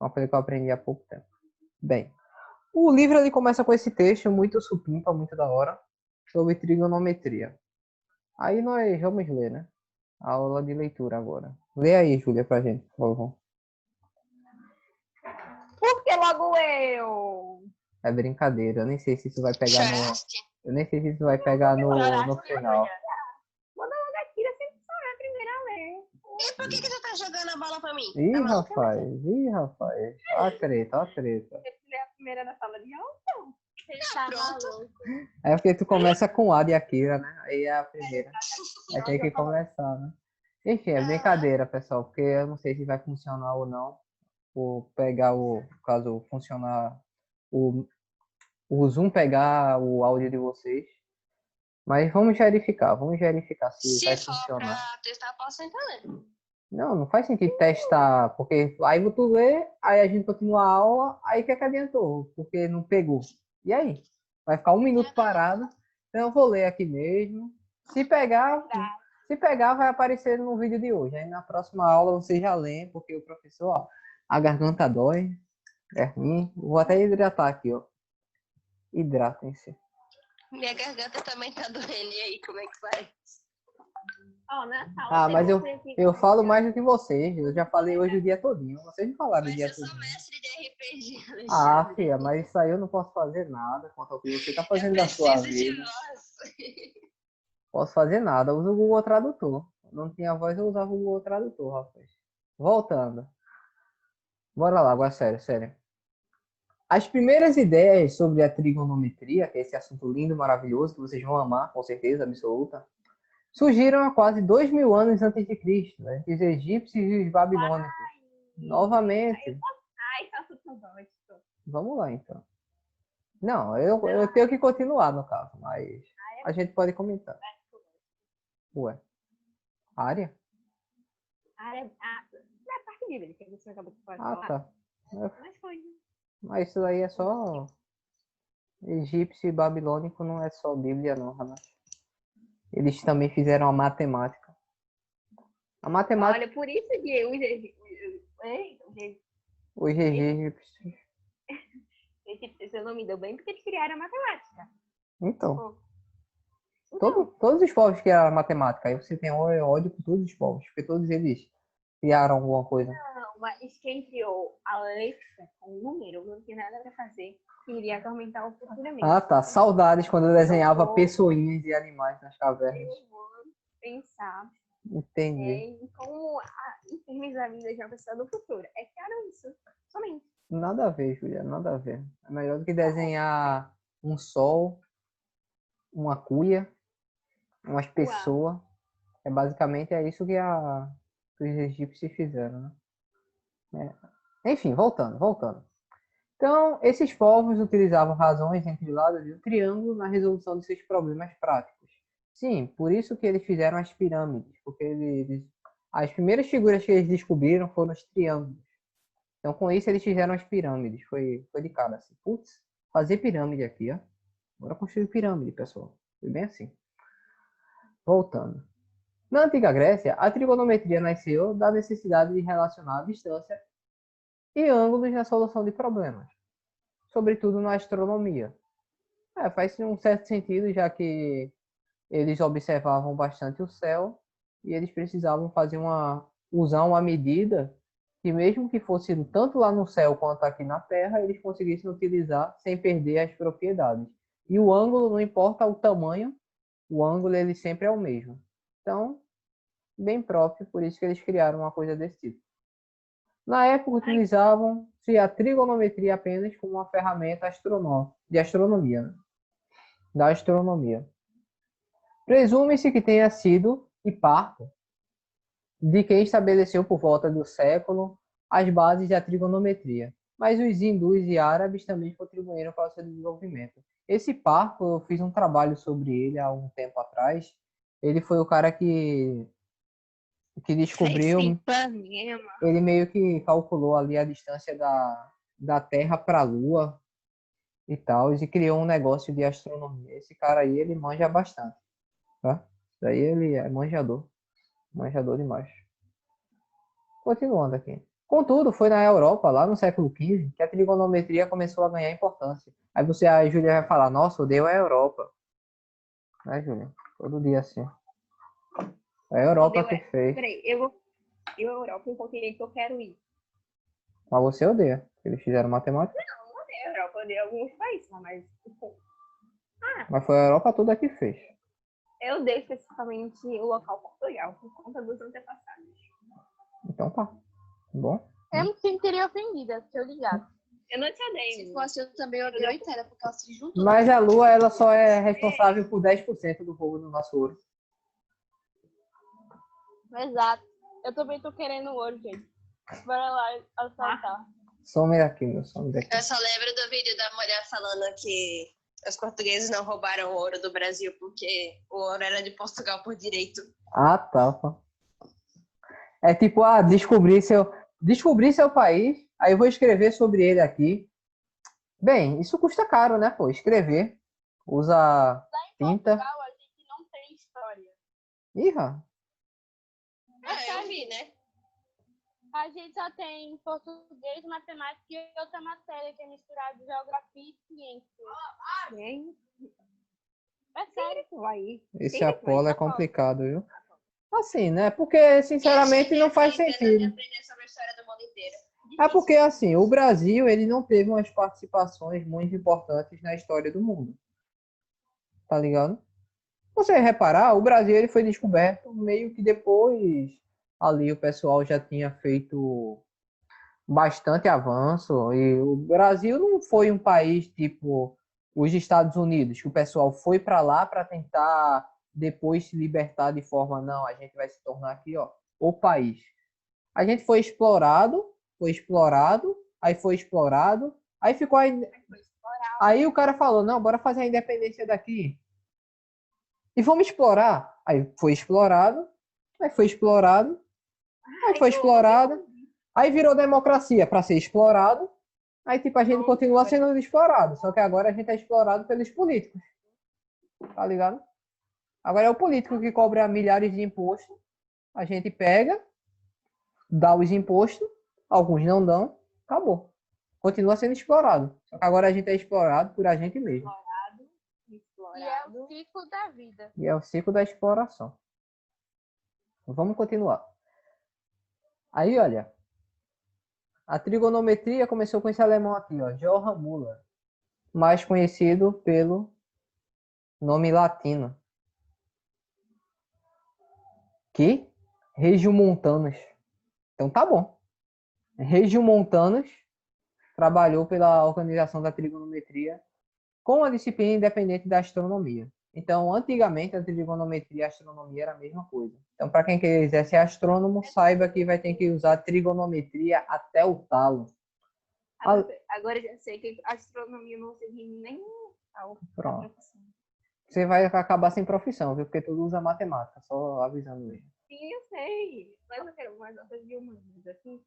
Uma coisa que eu aprendi há pouco tempo. Bem, o livro ele começa com esse texto muito supimpa, muito da hora, sobre trigonometria. Aí nós vamos ler, né? A aula de leitura agora. Lê aí, Júlia, pra gente, por favor. Por que logo eu? É brincadeira, eu nem sei se isso vai pegar no. Eu nem sei se isso vai pegar no final. Manda logo aqui, eu sempre sou a primeira a ler. E por que você tá jogando a bola pra mim? Ih, Tá maluca? rapaz. Ó a treta, ó a treta. Você é a primeira na sala de aula, então. Ele tá pronto. maluco. É porque tu começa com A de Akira, né? Aí é a primeira. Aí tem que começar, né? Enfim, é brincadeira, pessoal, porque eu não sei se vai funcionar ou não. Ou pegar caso funcionar, o, o Zoom pegar o áudio de vocês. Mas vamos verificar se vai Se for funcionar. pra testar, posso entender. Não faz sentido testar, porque aí tu lê, aí a gente continua a aula, aí que adiantou, porque não pegou. E aí? Vai ficar 1 minuto parado, então eu vou ler aqui mesmo. Se pegar, vai aparecer no vídeo de hoje. Aí na próxima aula você já lê, porque o professor, ó, a garganta dói, é ruim. Vou até hidratar aqui, ó. Hidratem-se. Minha garganta também tá doendo. E aí, como é que faz? Mas eu falo mais do que vocês. Eu já falei hoje o dia todinho. Vocês não falaram o dia Eu sou todinho. mestre de RPG, Alexandre. Ah, filha, mas isso aí eu não posso fazer nada quanto ao que você tá fazendo da sua Preciso de vida. nós. Posso fazer nada, eu uso o Google Tradutor. Não tinha voz, eu usava o Google Tradutor, rapaz. Voltando. Bora lá, agora sério, sério. As primeiras ideias sobre a trigonometria, que é esse assunto lindo, maravilhoso, que vocês vão amar, com certeza absoluta, surgiram há quase 2000 anos antes de Cristo, né? Os egípcios e os babilônicos. Novamente. Ai, faço tudo ótimo. Vamos lá, então. Não, eu tenho que continuar, no caso, mas a gente pode comentar. Ué, área? É a parte bíblica que você acabou de falar. Ah, tá. Mas foi. Mas isso daí é só egípcio e babilônico, não é só Bíblia, não, Renato. Eles também fizeram a matemática. A matemática, Olha, por isso que os egípcios. seu nome deu bem porque eles criaram a matemática. Então, Então, todos os povos criaram a matemática. Aí você tem ódio por todos os povos, porque todos eles criaram alguma coisa. não, mas quem criou a Alexa com o número não tinha nada para fazer. Iria atormentar o futuramente. Ah, tá. Saudades quando eu desenhava pessoinhas e animais nas cavernas. Eu vou pensar Entendi. em como infernizar a vida de uma pessoa do futuro. É claro isso. Somente. Nada a ver, Julia, nada a ver. É melhor do que desenhar um sol, uma cuia, umas pessoas. Basicamente é isso que os egípcios fizeram, né? Enfim, voltando. Então, esses povos utilizavam razões entre lados e o triângulo na resolução de seus problemas práticos. Sim, por isso que eles fizeram as pirâmides, porque as primeiras figuras que eles descobriram foram os triângulos. Então, com isso, eles fizeram as pirâmides. Foi de cara assim. Putz, fazer pirâmide aqui, ó. Bora construir pirâmide, pessoal. Foi bem assim. Voltando. Na antiga Grécia, a trigonometria nasceu da necessidade de relacionar a distância e ângulos na solução de problemas, sobretudo na astronomia. Faz um certo sentido, já que eles observavam bastante o céu e eles precisavam usar uma medida que, mesmo que fosse tanto lá no céu quanto aqui na Terra, eles conseguissem utilizar sem perder as propriedades. E o ângulo, não importa o tamanho, o ângulo ele sempre é o mesmo. Então, bem próprio, por isso que eles criaram uma coisa desse tipo. Na época, utilizavam-se a trigonometria apenas como uma ferramenta de astronomia, né? Da astronomia. Presume-se que tenha sido Hiparco de quem estabeleceu por volta do século as bases da trigonometria, mas os hindus e árabes também contribuíram para o seu desenvolvimento. Esse Hiparco, eu fiz um trabalho sobre ele há um tempo atrás. Ele foi o cara que descobriu, ele meio que calculou ali a distância da Terra para a Lua e tal, e criou um negócio de astronomia. Esse cara aí, ele manja bastante, tá? Daí ele é manjador demais. Continuando aqui. Contudo, foi na Europa, lá no século XV, que a trigonometria começou a ganhar importância. Aí a Júlia vai falar, nossa, odeio a Europa. Né, Júlia? Todo dia assim. É a Europa Odeio que é. fez. Peraí, eu Europa é um continente que eu quero ir. Mas você odeia. Eles fizeram matemática. Não odeio a Europa, eu odeio alguns países, mas tipo, Mas foi a Europa toda que fez. eu odeio especificamente o local Portugal, por conta dos antepassados. Então tá. Bom. Eu me sentiria ofendida, se eu ligar. Eu não te odeio. Se fosse eu também odeio a Itália, porque ela se juntou. Mas a Lua, ela só é responsável por 10% do fogo do nosso ouro. Exato. Eu também tô querendo ouro, gente. Bora lá assaltar. Some daqui, meu. Some daqui. Eu só lembro do vídeo da mulher falando que os portugueses não roubaram o ouro do Brasil porque o ouro era de Portugal por direito. Ah, tá. Pô. É tipo, descobrir seu país, aí eu vou escrever sobre ele aqui. Bem, isso custa caro, né, pô? Escrever. Usa tinta. Portugal, a gente não tem história. Ih, Eu vi, né? A gente só tem português, matemática e outra matéria que é misturada de geografia e ciência. Quem? É sério. Vai. esse Quem Apolo é Apolo? complicado, viu? Assim, né? Porque, sinceramente, não faz sentido. Aprender sobre a história do mundo inteiro. É porque, assim, o Brasil, ele não teve umas participações muito importantes na história do mundo. Tá ligado? Você reparar, o Brasil ele foi descoberto meio que depois ali o pessoal já tinha feito bastante avanço e o Brasil não foi um país tipo os Estados Unidos, que o pessoal foi para lá para tentar depois se libertar de forma não, a gente vai se tornar aqui, ó, o país. A gente foi explorado, aí foi explorado, aí ficou aí o cara falou, não, bora fazer a independência daqui. E vamos explorar. Aí foi explorado, aí foi explorado, aí foi explorado, aí virou democracia para ser explorado. Aí, tipo, a gente continua sendo explorado, só que agora a gente é explorado pelos políticos. Tá ligado? Agora é o político que cobra milhares de impostos. A gente pega, dá os impostos, alguns não dão, acabou. Continua sendo explorado. Só que agora a gente é explorado por a gente mesmo. E é o ciclo da vida. E é o ciclo da exploração. Vamos continuar. Aí, olha. A trigonometria começou com esse alemão aqui, ó, Johann Müller, mais conhecido pelo nome latino, que Regiomontanus. Então tá bom. Regiomontanus trabalhou pela organização da trigonometria com a disciplina independente da astronomia. Então, antigamente, a trigonometria e a astronomia era a mesma coisa. Então, para quem quiser ser astrônomo, saiba que vai ter que usar trigonometria até o talo. Agora já sei que a astronomia não seria nem Pronto. Você vai acabar sem profissão, viu? Porque tudo usa matemática, só avisando mesmo. Sim, eu sei. Mas eu quero mais notas de humanas aqui.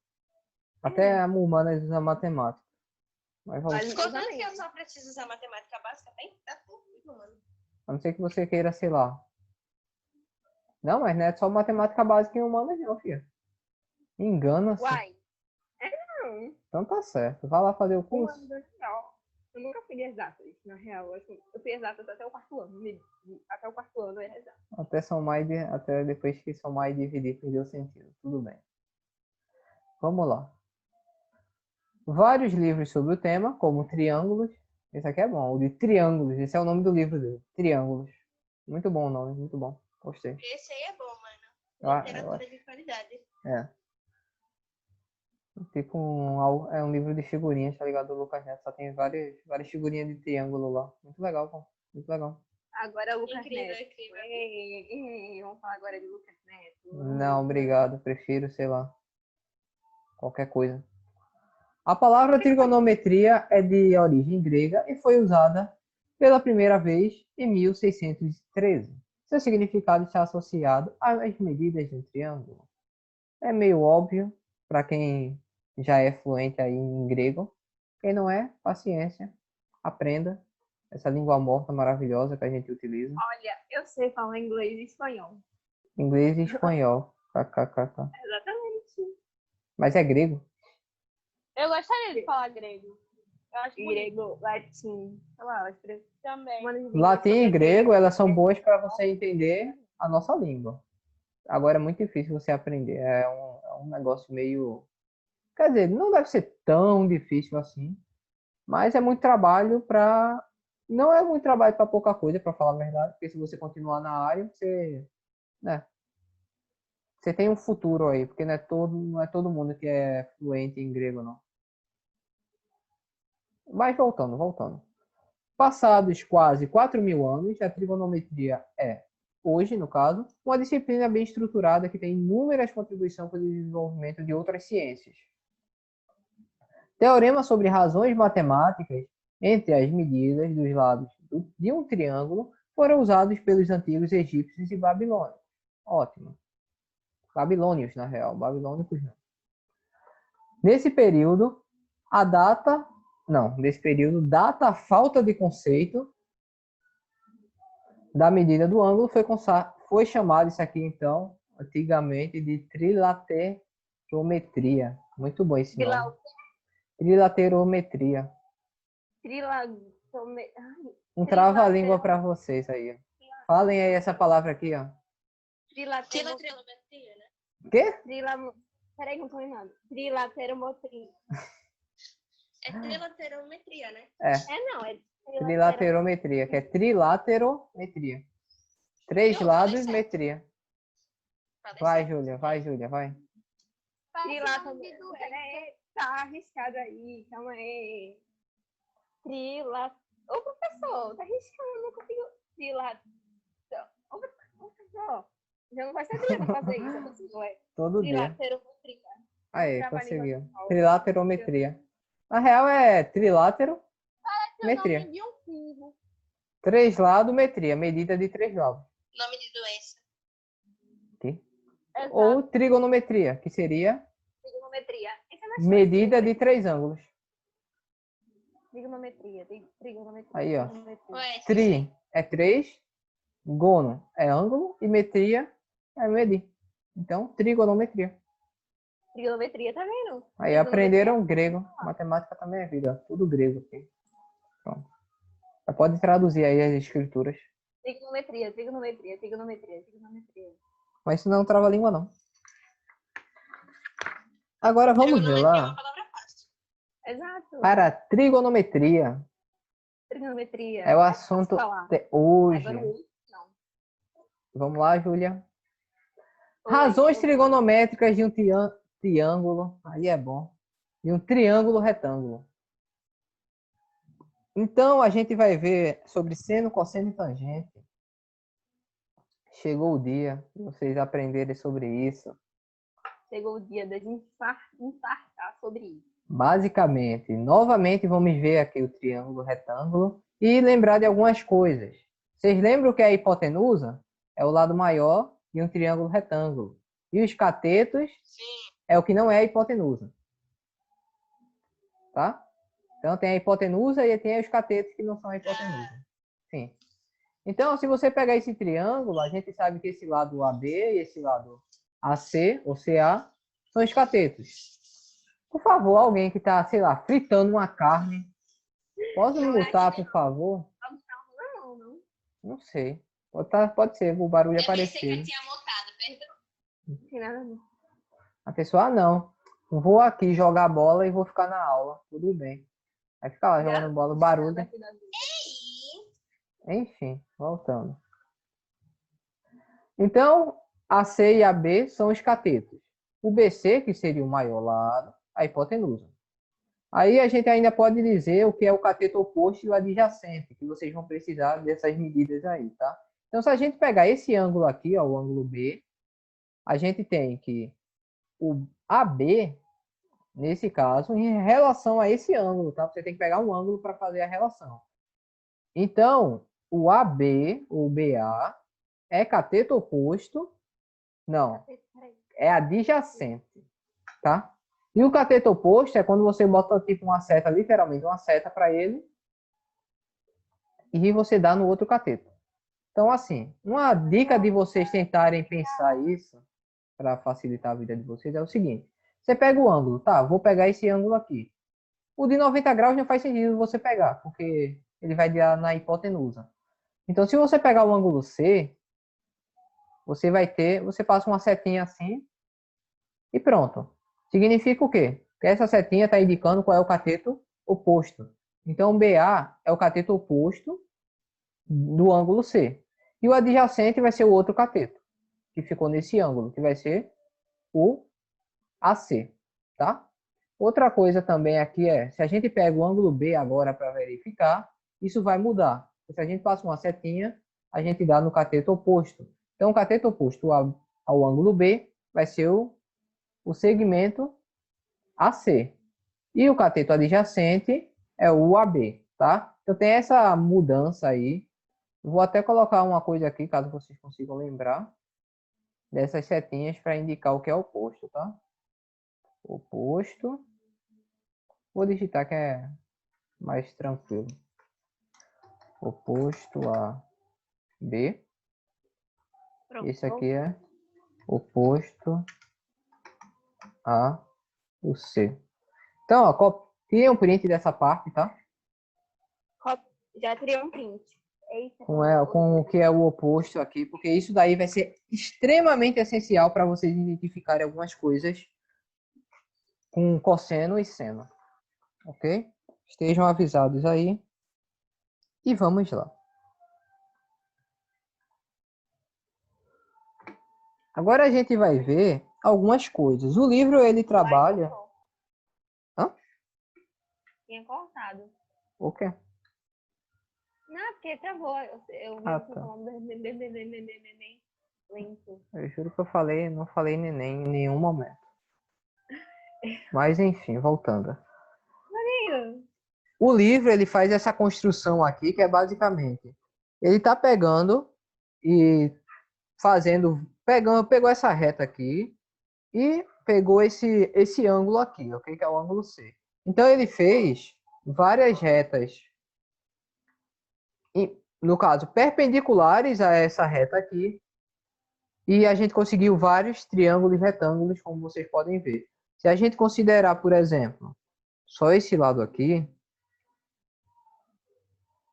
Até a humanas usa matemática. Mas vamos. Mas- Contanto que eu só preciso usar matemática básica, tá tudo, mano. A não ser que você queira, sei lá. Não, mas não é só matemática básica em humanas, não, filha. Engana-se. Uai. Não. Então tá certo. Vai lá fazer o curso. Humanas não. Eu nunca fui de exatas, na real. Assim, eu fui exatas até o quarto ano. Até o quarto ano eu era exatas. Até depois que somar e dividir perdeu sentido. Tudo bem. Vamos lá. Vários livros sobre o tema, como Triângulos. Esse aqui é bom, o de Triângulos. Esse é o nome do livro dele. Triângulos. Muito bom o nome, muito bom. Gostei. Esse aí é bom, mano. Literatura de qualidade. É. Tipo é um livro de figurinhas, tá ligado? Do Lucas Neto. Só tem várias figurinhas de triângulo lá. Muito legal, pô. Muito legal. Agora o Lucas Incrível, Neto. incrível. Ei, vamos falar agora de Lucas Neto. Não, obrigado. Prefiro, sei lá, qualquer coisa. A palavra trigonometria é de origem grega e foi usada pela primeira vez em 1613. Seu significado está associado às medidas de um triângulo. É meio óbvio para quem já é fluente aí em grego. Quem não é, paciência, aprenda essa língua morta maravilhosa que a gente utiliza. Olha, eu sei falar inglês e espanhol. Inglês e espanhol. KKKK. Exatamente. Mas é grego? Eu gostaria de falar grego. Eu acho bonito Grego, latim, sei lá, as três também. semanas de Latim e sobre grego, elas são boas para você entender a nossa língua. Agora é muito difícil você aprender. É um negócio meio. Quer dizer, não deve ser tão difícil assim. Mas é muito trabalho para. Não é muito trabalho para pouca coisa, para falar a verdade. Porque se você continuar na área, você. Né, você tem um futuro aí. Porque não é todo mundo que é fluente em grego, não. Mas voltando. Passados quase 4.000 anos, a trigonometria é, hoje, no caso, uma disciplina bem estruturada que tem inúmeras contribuições para o desenvolvimento de outras ciências. Teorema sobre razões matemáticas entre as medidas dos lados de um triângulo foram usados pelos antigos egípcios e babilônios. Ótimo. Babilônios, na real. Babilônicos não. Nesse período, data a falta de conceito da medida do ângulo foi chamado isso aqui, então, antigamente, de trilaterometria. Muito bom esse nome. Trilaterometria. Um trava-língua para vocês aí. Falem aí essa palavra aqui, ó. Trilaterometria, né? Quê? Peraí, não tô lembrando. Trilaterometria. É trilaterometria, né? É, Não, é trilaterometria, que é trilaterometria. Três Não, lados, falei certo. metria. Falei Vai, certo. Júlia, vai. Trilaterometria. Peraí, tá arriscado aí, calma aí. Ô, professor, tá arriscando, não consigo. Ô, professor, já não vai ser dia pra fazer isso, professor. Todo dia. Trilaterometria. Aí, Trava-língua conseguiu. de novo. Trilaterometria. Na real é trilaterometria. É o nome de um cubo. Três lados, metria. Medida de três lados. Nome de doença. Aqui. Exato. Ou trigonometria, que seria Trigonometria. Esse é mais medida fácil. de três ângulos. Trigonometria. Aí, ó. Ué, Tri é três, gono é ângulo e metria é medir. Então, trigonometria. Trigonometria, tá vendo? Aí aprenderam grego. Matemática também é vida. Tudo grego aqui. Pronto. Já pode traduzir aí as escrituras. Trigonometria. Mas isso não é um trava-língua, não. Agora vamos ver trigonometria é uma lá. palavra fácil. Exato. Para trigonometria. Trigonometria. É o assunto falar. de hoje. Agora o não. Vamos lá, Júlia. Oi, Razões oi. trigonométricas de um triângulo. Aí é bom. De um triângulo retângulo. Então, a gente vai ver sobre seno, cosseno e tangente. Chegou o dia de vocês aprenderem sobre isso. Chegou o dia da gente infartar sobre isso. Basicamente, novamente vamos ver aqui o triângulo retângulo e lembrar de algumas coisas. Vocês lembram que a hipotenusa é o lado maior de um triângulo retângulo. E os catetos Sim. é o que não é a hipotenusa. Tá? Então tem a hipotenusa e tem os catetos que não são a hipotenusa. Sim. Então, se você pegar esse triângulo, a gente sabe que esse lado AB e esse lado AC ou CA são os catetos. Por favor, alguém que está, sei lá, fritando uma carne, pode me botar, por favor? Não. Não sei. Pode ser, o barulho é Eu pensei que eu parecido. tinha mutado, perdão. Não tem nada a ver. A pessoa, não. Vou aqui jogar bola e vou ficar na aula. Tudo bem. Vai ficar lá jogando bola, barulho. Enfim, voltando. Então, a C e a B são os catetos. O BC, que seria o maior lado, a hipotenusa. Aí a gente ainda pode dizer o que é o cateto oposto e o adjacente, que vocês vão precisar dessas medidas aí, tá? Então, se a gente pegar esse ângulo aqui, ó, o ângulo B, a gente tem que o AB, nesse caso, em relação a esse ângulo, tá? Você tem que pegar um ângulo para fazer a relação. Então, o AB, ou BA, é cateto oposto, não, é adjacente, tá? E o cateto oposto é quando você bota tipo uma seta, literalmente uma seta para ele, e você dá no outro cateto. Então, assim, uma dica de vocês tentarem pensar isso, para facilitar a vida de vocês, é o seguinte. Você pega o ângulo, tá? Vou pegar esse ângulo aqui. O de 90 graus não faz sentido você pegar, porque ele vai dar na hipotenusa. Então, se você pegar o ângulo C, você passa uma setinha assim e pronto. Significa o quê? Que essa setinha está indicando qual é o cateto oposto. Então, BA é o cateto oposto do ângulo C. E o adjacente vai ser o outro cateto, que ficou nesse ângulo, que vai ser o AC, tá? Outra coisa também aqui é, se a gente pega o ângulo B agora para verificar, isso vai mudar. Se a gente passa uma setinha, a gente dá no cateto oposto. Então, o cateto oposto ao ângulo B vai ser o segmento AC. E o cateto adjacente é o AB, tá? Então, tem essa mudança aí. Vou até colocar uma coisa aqui, caso vocês consigam lembrar, dessas setinhas para indicar o que é oposto, tá? Oposto. Vou digitar que é mais tranquilo. Oposto a B. Pronto. Esse aqui é oposto a o C. Então, ó, copia um print dessa parte, tá? Já tirei um print. Eita, Com o que é o oposto aqui, porque isso daí vai ser extremamente essencial para vocês identificarem algumas coisas com cosseno e seno. Ok? Estejam avisados aí. E vamos lá. Agora a gente vai ver algumas coisas. O livro, ele trabalha... Hã? Tinha cortado. O quê? Não, porque travou. Eu vi Ah, você tá. falando lento. Eu juro que eu não falei neném em nenhum momento. Mas enfim, voltando. Marinho, O livro, ele faz essa construção aqui, que é basicamente... Ele tá pegando e pegou essa reta aqui e pegou esse ângulo aqui, ok? Que é o ângulo C. Então, ele fez várias retas, no caso, perpendiculares a essa reta aqui, e a gente conseguiu vários triângulos e retângulos, como vocês podem ver. Se a gente considerar, por exemplo, só esse lado aqui,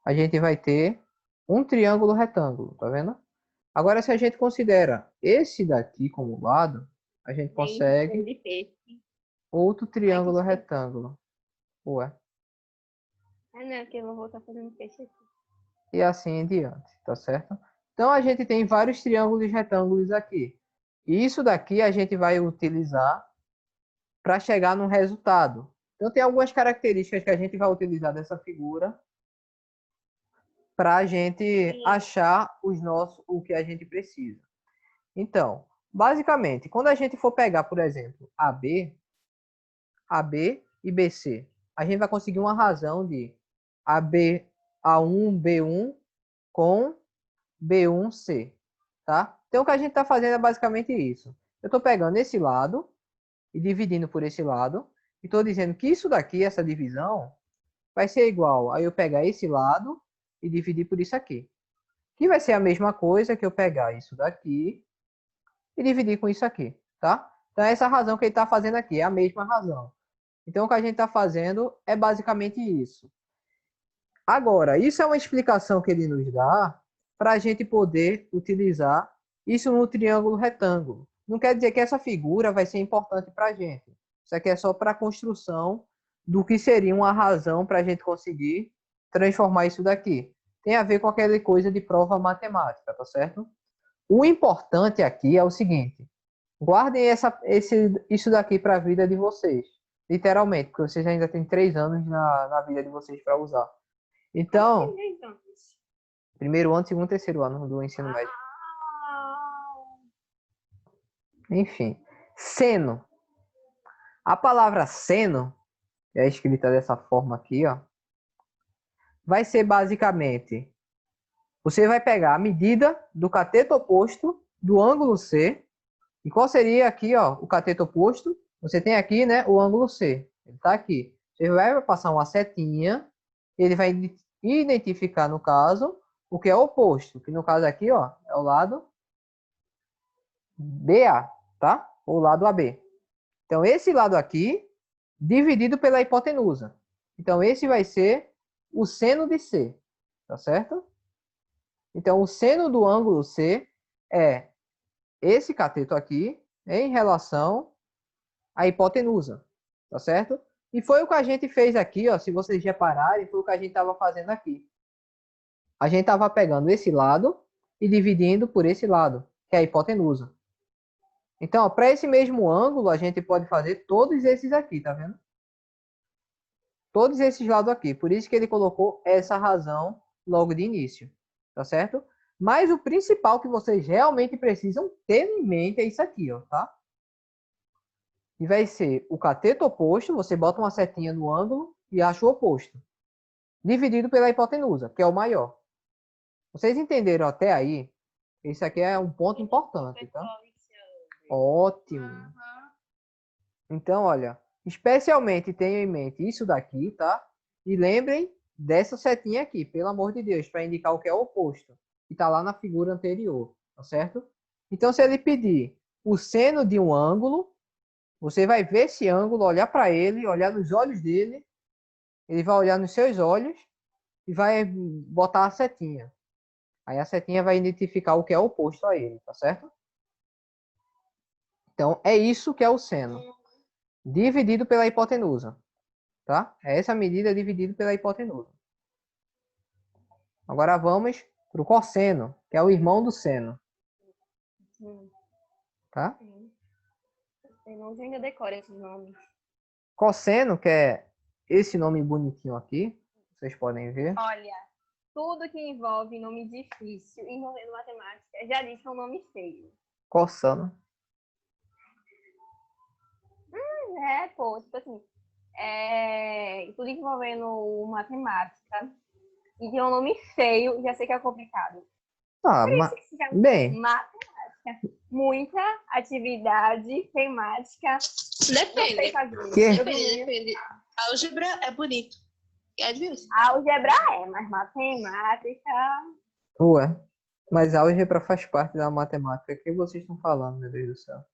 a gente vai ter um triângulo retângulo, tá vendo? Agora, se a gente considera esse daqui como lado, a gente consegue de peixe. outro triângulo Ai, que retângulo. Ué. Ah, não, porque eu vou voltar fazendo peixe aqui. E assim em diante, tá certo? Então, a gente tem vários triângulos e retângulos aqui. E isso daqui a gente vai utilizar para chegar no resultado. Então, tem algumas características que a gente vai utilizar dessa figura para a gente achar o que a gente precisa. Então, basicamente, quando a gente for pegar, por exemplo, AB e BC, a gente vai conseguir uma razão de A1, B1 com B1C, tá? Então, o que a gente está fazendo é basicamente isso. Eu estou pegando esse lado e dividindo por esse lado, e estou dizendo que isso daqui, essa divisão, vai ser igual a eu pegar esse lado e dividir por isso aqui. Que vai ser a mesma coisa que eu pegar isso daqui e dividir com isso aqui, tá? Então, essa razão que ele está fazendo aqui é a mesma razão. Então, o que a gente está fazendo é basicamente isso. Agora, isso é uma explicação que ele nos dá para a gente poder utilizar isso no triângulo retângulo. Não quer dizer que essa figura vai ser importante para a gente. Isso aqui é só para a construção do que seria uma razão para a gente conseguir transformar isso daqui. Tem a ver com aquela coisa de prova matemática, tá certo? O importante aqui é o seguinte: guardem isso daqui para a vida de vocês. Literalmente, porque vocês ainda têm 3 anos na vida de vocês para usar. Então, primeiro ano, segundo, terceiro ano do ensino médio. Enfim, seno. A palavra seno, que é escrita dessa forma aqui, ó, vai ser basicamente, você vai pegar a medida do cateto oposto do ângulo C. E qual seria aqui, ó, o cateto oposto? Você tem aqui, né, o ângulo C. Ele está aqui. Você vai passar uma setinha, ele vai identificar, no caso, o que é oposto. Que no caso aqui, ó, é o lado BA, tá? Ou lado AB. Então, esse lado aqui, dividido pela hipotenusa. Então, esse vai ser o seno de C, tá certo? Então, o seno do ângulo C é esse cateto aqui em relação à hipotenusa, tá certo? E foi o que a gente fez aqui, ó, se vocês repararem, foi o que a gente estava fazendo aqui. A gente estava pegando esse lado e dividindo por esse lado, que é a hipotenusa. Então, para esse mesmo ângulo, a gente pode fazer todos esses aqui, tá vendo? Todos esses lados aqui. Por isso que ele colocou essa razão logo de início, tá certo? Mas o principal que vocês realmente precisam ter em mente é isso aqui, ó, tá? E vai ser o cateto oposto, você bota uma setinha no ângulo e acha o oposto. Dividido pela hipotenusa, que é o maior. Vocês entenderam até aí? Esse aqui é um ponto importante, tá? Ótimo. Então, olha, especialmente tenham em mente isso daqui, tá? E lembrem dessa setinha aqui, pelo amor de Deus, para indicar o que é o oposto, que está lá na figura anterior, tá certo? Então, se ele pedir o seno de um ângulo, você vai ver esse ângulo, olhar para ele, olhar nos olhos dele, ele vai olhar nos seus olhos e vai botar a setinha. Aí a setinha vai identificar o que é oposto a ele, tá certo? Então, é isso que é o seno, dividido pela hipotenusa, tá? É essa medida dividido pela hipotenusa. Agora vamos para o cosseno, que é o irmão do seno, tá? Eu não ainda decoro esses nomes. Cosseno, que é esse nome bonitinho aqui, vocês podem ver. Olha, tudo que envolve nome difícil, envolvendo matemática, já disse que é um nome feio. Cossano. Pô, tipo assim, tudo envolvendo matemática e tem um nome feio, já sei que é complicado. Ah, Por isso que se chama bem, matemática. Muita atividade temática. Depende. Que? Depende. Álgebra é bonito. E é difícil. Álgebra mas matemática... ué, mas a álgebra faz parte da matemática. O que vocês estão falando, meu Deus do céu?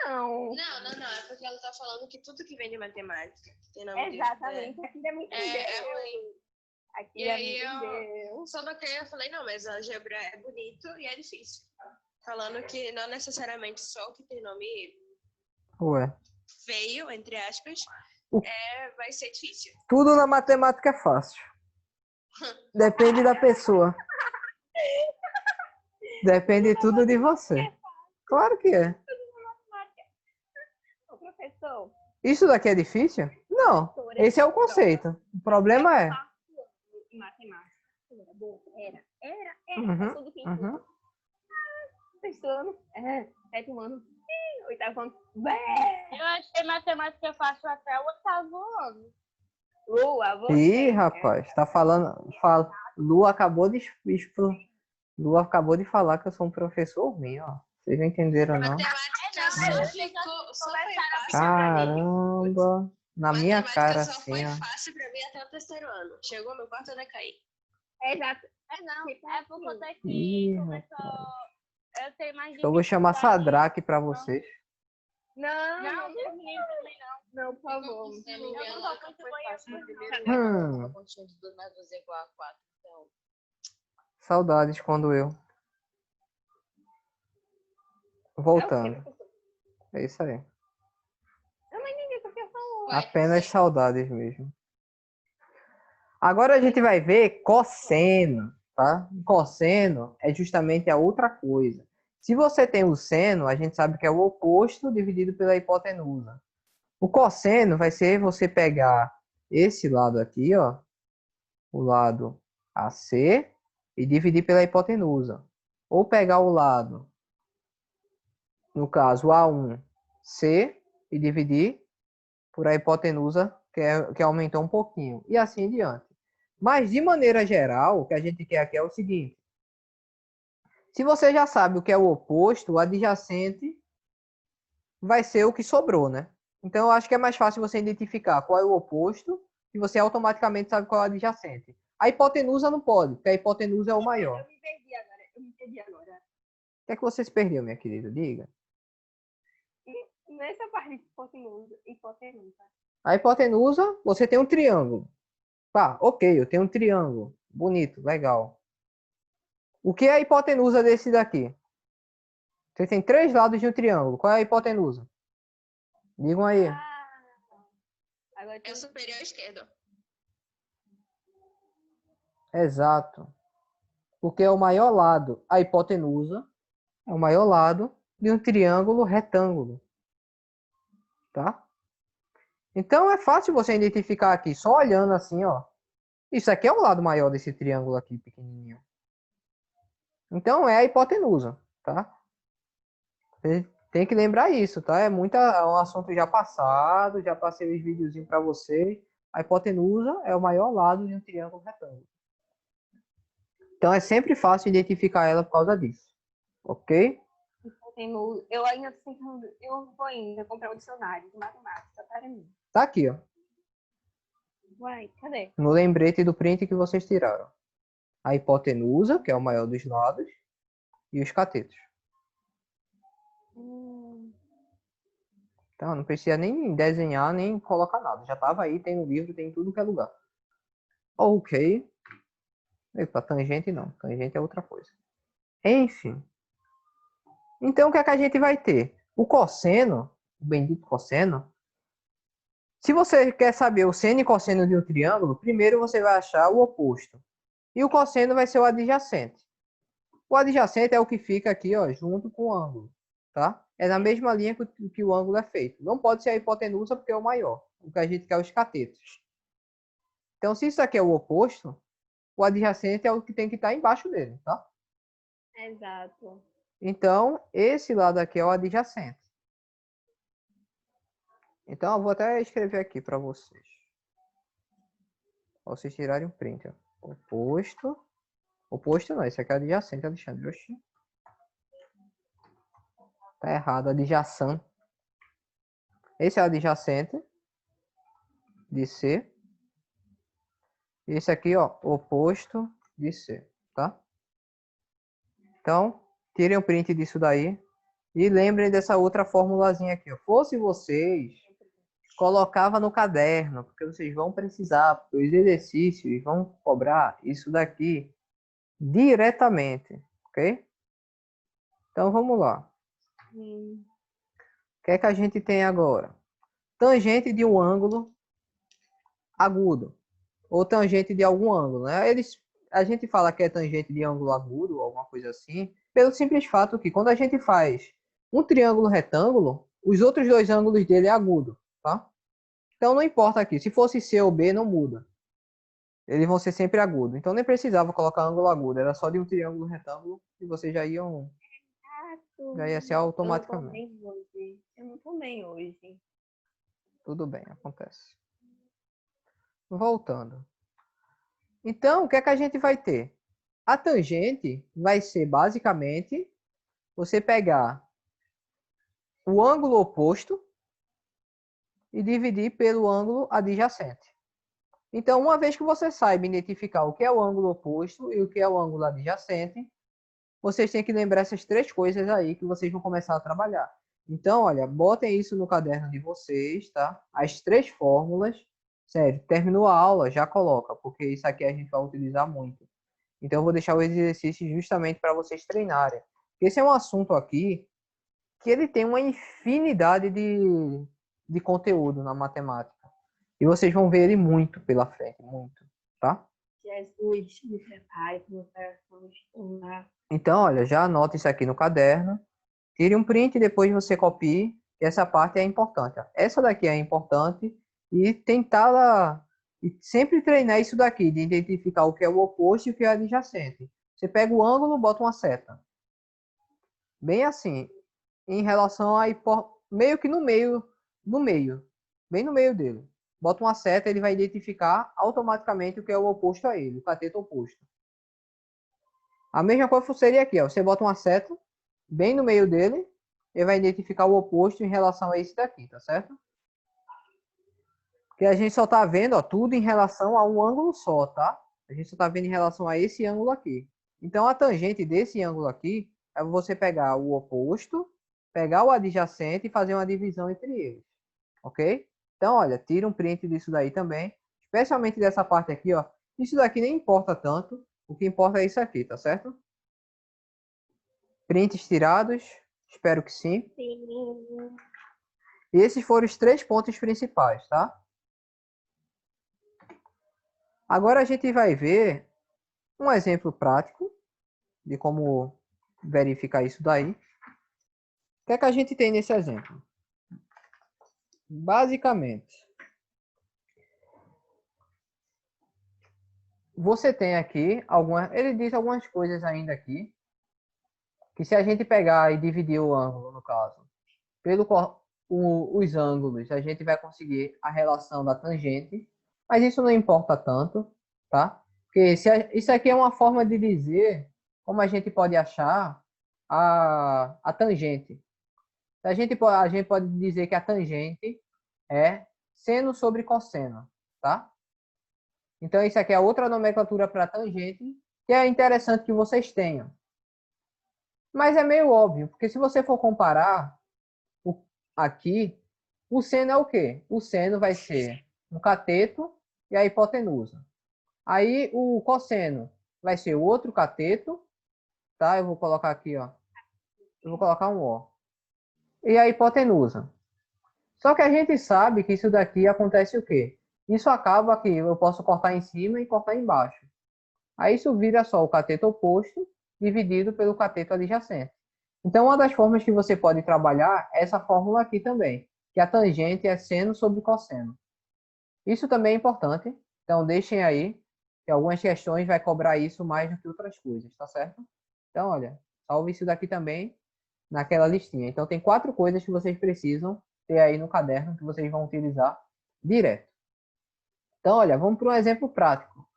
Não. Não. É porque ela tá falando que tudo que vem de matemática tem nome de Exatamente. Aqui é muito é Deus. ruim. Aqui E é aí muito Deus. só que eu falei, não, mas a álgebra é bonito e é difícil. Falando que não necessariamente só o que tem nome Ué, feio, entre aspas, vai ser difícil. tudo na matemática é fácil. Depende da pessoa. Depende tudo de você. Claro que é. Ô, professor, Isso daqui é difícil? Não. Esse é o conceito. O problema é. em matemática. Era bom. Era. Uhum, Tudo que uhum. sexto ano, sétimo ano, oitavo ano. Eu achei matemática fácil até o 8º ano. Lua, você. Ih, rapaz, tá falando. Lu acabou de falar que eu sou um professor ruim, ó. Vocês não entenderam, não? Matemática só foi fácil pra mim. Caramba. Na minha cara, Matemática só assim, foi ó. fácil pra mim até o terceiro ano. Chegou no quarto, eu decaí. Exato. Não, é por conta que Ih, começou... Eu tenho mais Então eu vou chamar dificuldade. Sadraque pra vocês. Não, Deus me livre também não. não, por favor. Eu não vou muito banheiro. Hum. continha de 2 mais 2 é igual a 4. Então, Saudades quando eu. Voltando. É isso aí. Eu não entendi o que você falou. Apenas saudades mesmo. Agora a gente vai ver cosseno, tá? Cosseno é justamente a outra coisa. Se você tem o seno, a gente sabe que é o oposto dividido pela hipotenusa. O cosseno vai ser você pegar esse lado aqui, ó, o lado AC, e dividir pela hipotenusa. Ou pegar o lado, no caso A1C, e dividir por a hipotenusa, que aumentou um pouquinho. E assim em diante. Mas, de maneira geral, o que a gente quer aqui é o seguinte. Se você já sabe o que é o oposto, o adjacente vai ser o que sobrou, né? Então, eu acho que é mais fácil você identificar qual é o oposto e você automaticamente sabe qual é o adjacente. A hipotenusa não pode, porque a hipotenusa é o maior. Eu me perdi agora. O que é que você se perdeu, minha querida? Diga. Nessa parte de hipotenusa. A hipotenusa, você tem um triângulo. Pá, ok, eu tenho um triângulo. Bonito, legal. O que é a hipotenusa desse daqui? Você tem 3 lados de um triângulo. Qual é a hipotenusa? Digam aí. Agora É o superior esquerdo. Exato. Porque é o maior lado. A hipotenusa é o maior lado de um triângulo retângulo. Tá? Então é fácil você identificar aqui, só olhando assim, ó. Isso aqui é o lado maior desse triângulo aqui, pequenininho. Então é a hipotenusa, tá? Você tem que lembrar isso, tá? É um assunto já passado, já passei os videozinhos para você. A hipotenusa é o maior lado de um triângulo retângulo. Então é sempre fácil identificar ela por causa disso, ok? Eu ainda tô tentando. Eu vou ainda comprar um dicionário de matemática para mim. Tá aqui, ó. Uai, cadê? No lembrete do print que vocês tiraram. A hipotenusa, que é o maior dos lados, e os catetos. Então, não precisa nem desenhar, nem colocar nada. Já estava aí, tem no livro, tem em tudo que é lugar. Ok. Epa, tangente não. Tangente é outra coisa. Enfim. Então, o que é que a gente vai ter? O cosseno, o bendito cosseno. Se você quer saber o seno e cosseno de um triângulo, primeiro você vai achar o oposto. E o cosseno vai ser o adjacente. O adjacente é o que fica aqui, ó, junto com o ângulo, tá? É na mesma linha que o ângulo é feito. Não pode ser a hipotenusa porque é o maior. O que a gente quer é os catetos. Então, se isso aqui é o oposto, o adjacente é o que tem que estar embaixo dele, tá? Exato. Então, esse lado aqui é o adjacente. Então, eu vou até escrever aqui para vocês. Pra vocês tirarem um print, ó. Oposto. Oposto não, esse aqui é adjacente, Alexandre. Oxi. Tá errado, adjacente. Esse é o adjacente de C. Esse aqui, ó, oposto de C, tá? Então, tirem um print disso daí. E lembrem dessa outra formulazinha aqui, ó. Fosse vocês, colocava no caderno, porque vocês vão precisar, porque os exercícios vão cobrar isso daqui diretamente, ok? Então, vamos lá. O que é que a gente tem agora? Tangente de um ângulo agudo. Ou tangente de algum ângulo, né? A gente fala que é tangente de ângulo agudo, ou alguma coisa assim, pelo simples fato que quando a gente faz um triângulo retângulo, os outros dois ângulos dele é agudo, tá? Então não importa aqui, se fosse C ou B não muda. Eles vão ser sempre agudos. Então nem precisava colocar ângulo agudo, era só de um triângulo retângulo e vocês já ia ser automaticamente. Eu não tô bem hoje. Tudo bem, acontece. Voltando. Então, o que é que a gente vai ter? A tangente vai ser basicamente você pegar o ângulo oposto e dividir pelo ângulo adjacente. Então, uma vez que você saiba identificar o que é o ângulo oposto e o que é o ângulo adjacente, vocês têm que lembrar essas 3 coisas aí que vocês vão começar a trabalhar. Então, olha, botem isso no caderno de vocês, tá? As 3 fórmulas. Sério, terminou a aula, já coloca, porque isso aqui a gente vai utilizar muito. Então, eu vou deixar o exercício justamente para vocês treinarem. Esse é um assunto aqui que ele tem uma infinidade de conteúdo na matemática. E vocês vão ver ele muito pela frente, muito, tá? Jesus, me prepare para o meu coração estudar. Então, olha, já anota isso aqui no caderno. Tire um print e depois você copie. Essa parte é importante. Essa daqui é importante e tentar e sempre treinar isso daqui, de identificar o que é o oposto e o que é adjacente. Você pega o ângulo, bota uma seta. Bem assim, em relação a meio que no meio, bem no meio dele. Bota uma seta, ele vai identificar automaticamente o que é o oposto a ele, o cateto oposto. A mesma coisa seria aqui, ó. Você bota uma seta bem no meio dele, ele vai identificar o oposto em relação a esse daqui, tá certo? Porque a gente só tá vendo, ó, tudo em relação a um ângulo só, tá? A gente só tá vendo em relação a esse ângulo aqui. Então, a tangente desse ângulo aqui é você pegar o oposto, pegar o adjacente e fazer uma divisão entre eles, ok? Então, olha, tira um print disso daí também, especialmente dessa parte aqui, ó. Isso daqui nem importa tanto, o que importa é isso aqui, tá certo? Prints tirados, espero que sim. Sim. E esses foram os 3 pontos principais, tá? Agora a gente vai ver um exemplo prático de como verificar isso daí. O que é que a gente tem nesse exemplo? Basicamente, você tem aqui ele diz algumas coisas ainda aqui, que se a gente pegar e dividir o ângulo, no caso, pelo os ângulos, a gente vai conseguir a relação da tangente, mas isso não importa tanto, tá? Porque isso aqui é uma forma de dizer como a gente pode achar a tangente. A gente pode dizer que a tangente é seno sobre cosseno, tá? Então, isso aqui é outra nomenclatura para tangente, que é interessante que vocês tenham. Mas é meio óbvio, porque se você for comparar aqui, o seno é o quê? O seno vai ser um cateto e a hipotenusa. Aí, o cosseno vai ser o outro cateto, tá? Eu vou colocar aqui, ó. Eu vou colocar um O. E a hipotenusa. Só que a gente sabe que isso daqui acontece o quê? Isso acaba que eu posso cortar em cima e cortar embaixo. Aí isso vira só o cateto oposto dividido pelo cateto adjacente. Então, uma das formas que você pode trabalhar é essa fórmula aqui também, que a tangente é seno sobre cosseno. Isso também é importante, então deixem aí, que algumas questões vai cobrar isso mais do que outras coisas, tá certo? Então, olha, salve isso daqui também naquela listinha. Então, tem 4 coisas que vocês precisam ter aí no caderno que vocês vão utilizar direto. Então, olha, vamos para um exemplo prático.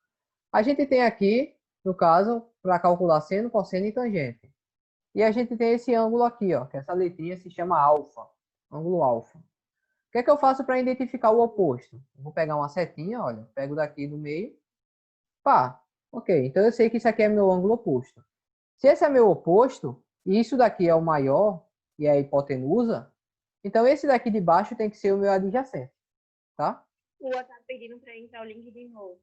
A gente tem aqui, no caso, para calcular seno, cosseno e tangente. E a gente tem esse ângulo aqui, ó, que essa letrinha se chama alfa, ângulo alfa. O que é que eu faço para identificar o oposto? Eu vou pegar uma setinha, olha, pego daqui do meio. Pá, ok, então eu sei que isso aqui é meu ângulo oposto. Se esse é meu oposto, e isso daqui é o maior, e é a hipotenusa, então esse daqui de baixo tem que ser o meu adjacente, tá? O tá pedindo pra entrar o link de novo.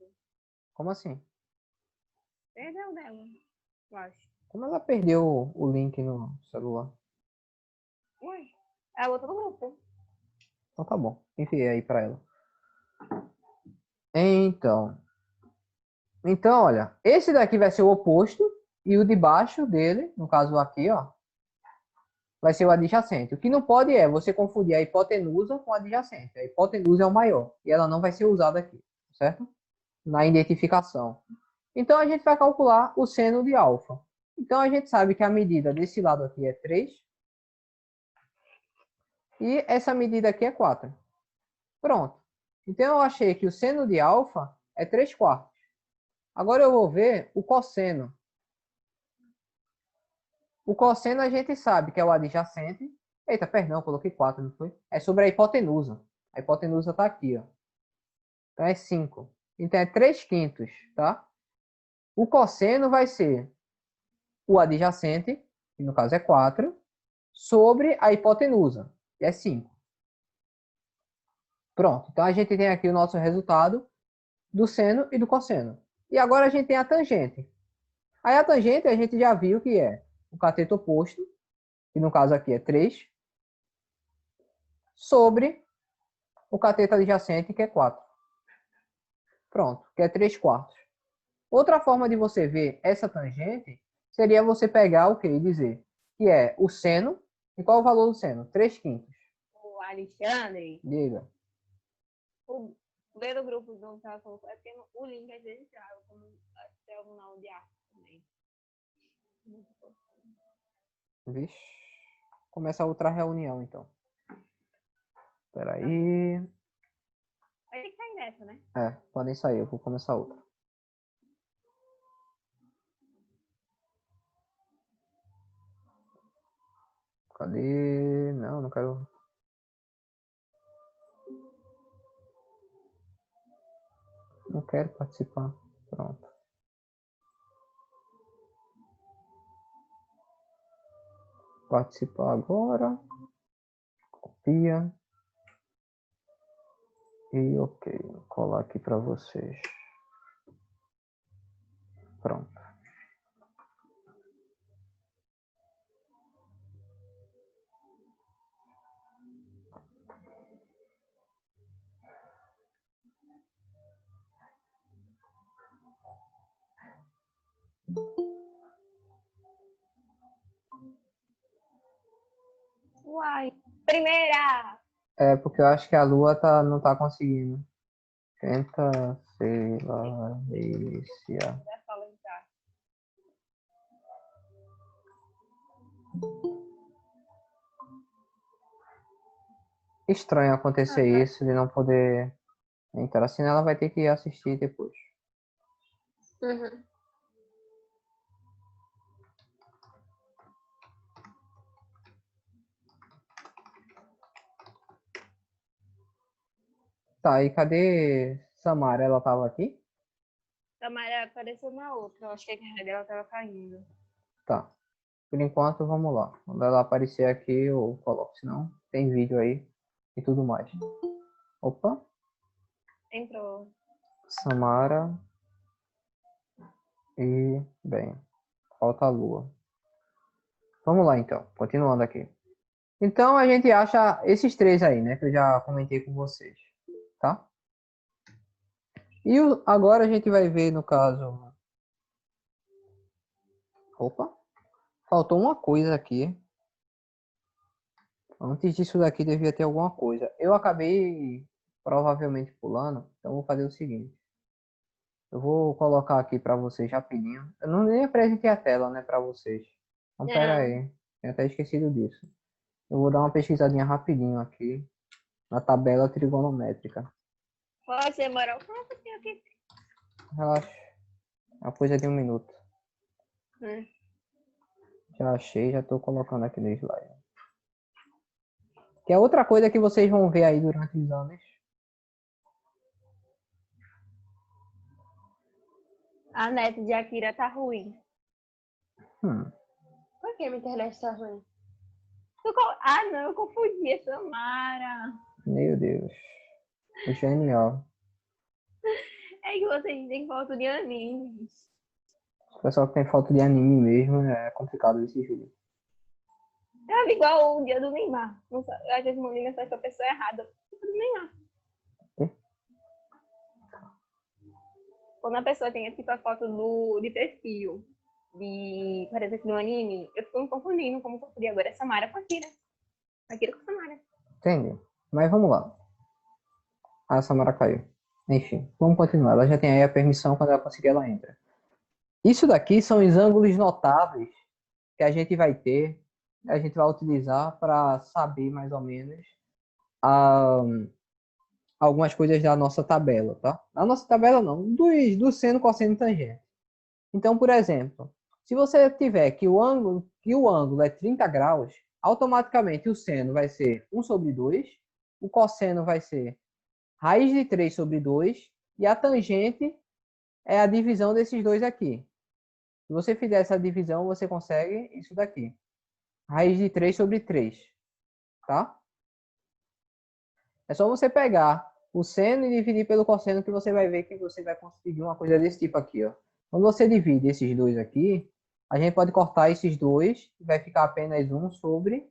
Como assim? Perdão dela, eu acho. Como ela perdeu o link no celular? Ué, ela botou no grupo. Então tá bom, enviei aí para ela. Então, olha, esse daqui vai ser o oposto e o de baixo dele, no caso aqui, ó, vai ser o adjacente. O que não pode é você confundir a hipotenusa com a adjacente. A hipotenusa é o maior e ela não vai ser usada aqui, certo? Na identificação. Então, a gente vai calcular o seno de alfa. Então, a gente sabe que a medida desse lado aqui é 3 e essa medida aqui é 4. Pronto. Então, eu achei que o seno de alfa é 3/4. Agora eu vou ver o cosseno. O cosseno a gente sabe que é o adjacente. Eita, perdão, coloquei 4, não foi? É sobre a hipotenusa. A hipotenusa está aqui, ó. Então é 5. Então é 3/5, tá? O cosseno vai ser o adjacente, que no caso é 4, sobre a hipotenusa, que é 5. Pronto. Então a gente tem aqui o nosso resultado do seno e do cosseno. E agora a gente tem a tangente. Aí a tangente a gente já viu que é o cateto oposto, que no caso aqui é 3, sobre o cateto adjacente, que é 4. Pronto, que é 3/4. Outra forma de você ver essa tangente seria você pegar o que e dizer que é o seno. E qual é o valor do seno? 3/5. O Alexandre, Diga. o ler do grupo do que ela colocou, é porque o link às vezes trava, como até o não de arte também. Vixe. Começa outra reunião, então. Espera aí. Vai ter que sair nessa, né? É, podem sair, eu vou começar outra. Cadê? Não, não quero. Não quero participar. Pronto. Participar agora. Copia. E ok. Vou colar aqui para vocês. Pronto. Uai. Primeira! É porque eu acho que a Lua não tá conseguindo. Tenta, sei lá, iniciar. Já falei já. Estranho acontecer isso de não poder entrar. Senão ela vai ter que assistir depois. Uhum. Tá, e cadê Samara? Ela tava aqui? Tamara apareceu uma outra. Eu acho que a carreira dela tava caindo. Tá. Por enquanto, vamos lá. Quando ela aparecer aqui, eu coloco. Senão, tem vídeo aí e tudo mais. Opa. Entrou. Samara. E, bem, falta a Lua. Vamos lá, então. Continuando aqui. Então, a gente acha esses três aí, né? Que eu já comentei com vocês. Tá? E agora a gente vai ver, no caso... Opa. Faltou uma coisa aqui. Antes disso daqui devia ter alguma coisa. Eu acabei provavelmente pulando. Então, vou fazer o seguinte. Eu vou colocar aqui para vocês rapidinho. Eu não nem apresentei a tela, né, para vocês. Então, pera aí. Tinha até esquecido disso. Eu vou dar uma pesquisadinha rapidinho aqui na tabela trigonométrica. Pode demorar um pouquinho aqui. Relaxa. É uma coisa de 1 minuto. Já achei, já estou colocando aqui no slide. Que é outra coisa que vocês vão ver aí durante os anos. A net de Akira tá ruim. Por que minha internet tá ruim? Ah, não, eu confundi a Samara. Meu Deus. Genial. É que vocês têm foto de animes. O pessoal que tem foto de anime mesmo, é complicado esse jogo. É igual o dia do Neymar. Às vezes mandei mensagem pra pessoa errada. Do Neymar. Quando a pessoa tem tipo a foto de perfil de, por exemplo, no anime, eu fico me confundindo como confundir agora Samara com Akira. Akira com Samara. Entendi. Mas vamos lá. A Samara caiu. Enfim, vamos continuar. Ela já tem aí a permissão, quando ela conseguir, ela entra. Isso daqui são os ângulos notáveis que a gente vai ter, a gente vai utilizar para saber mais ou menos algumas coisas da nossa tabela, tá? Na nossa tabela não, do seno, cosseno e tangente. Então, por exemplo, se você tiver que o ângulo é 30 graus, automaticamente o seno vai ser 1 sobre 2, o cosseno vai ser raiz de 3 sobre 2 e a tangente é a divisão desses dois aqui. Se você fizer essa divisão, você consegue isso daqui. Raiz de 3 sobre 3. Tá? É só você pegar o seno e dividir pelo cosseno que você vai ver que você vai conseguir uma coisa desse tipo aqui, ó. Quando você divide esses dois aqui, a gente pode cortar esses dois e vai ficar apenas 1 sobre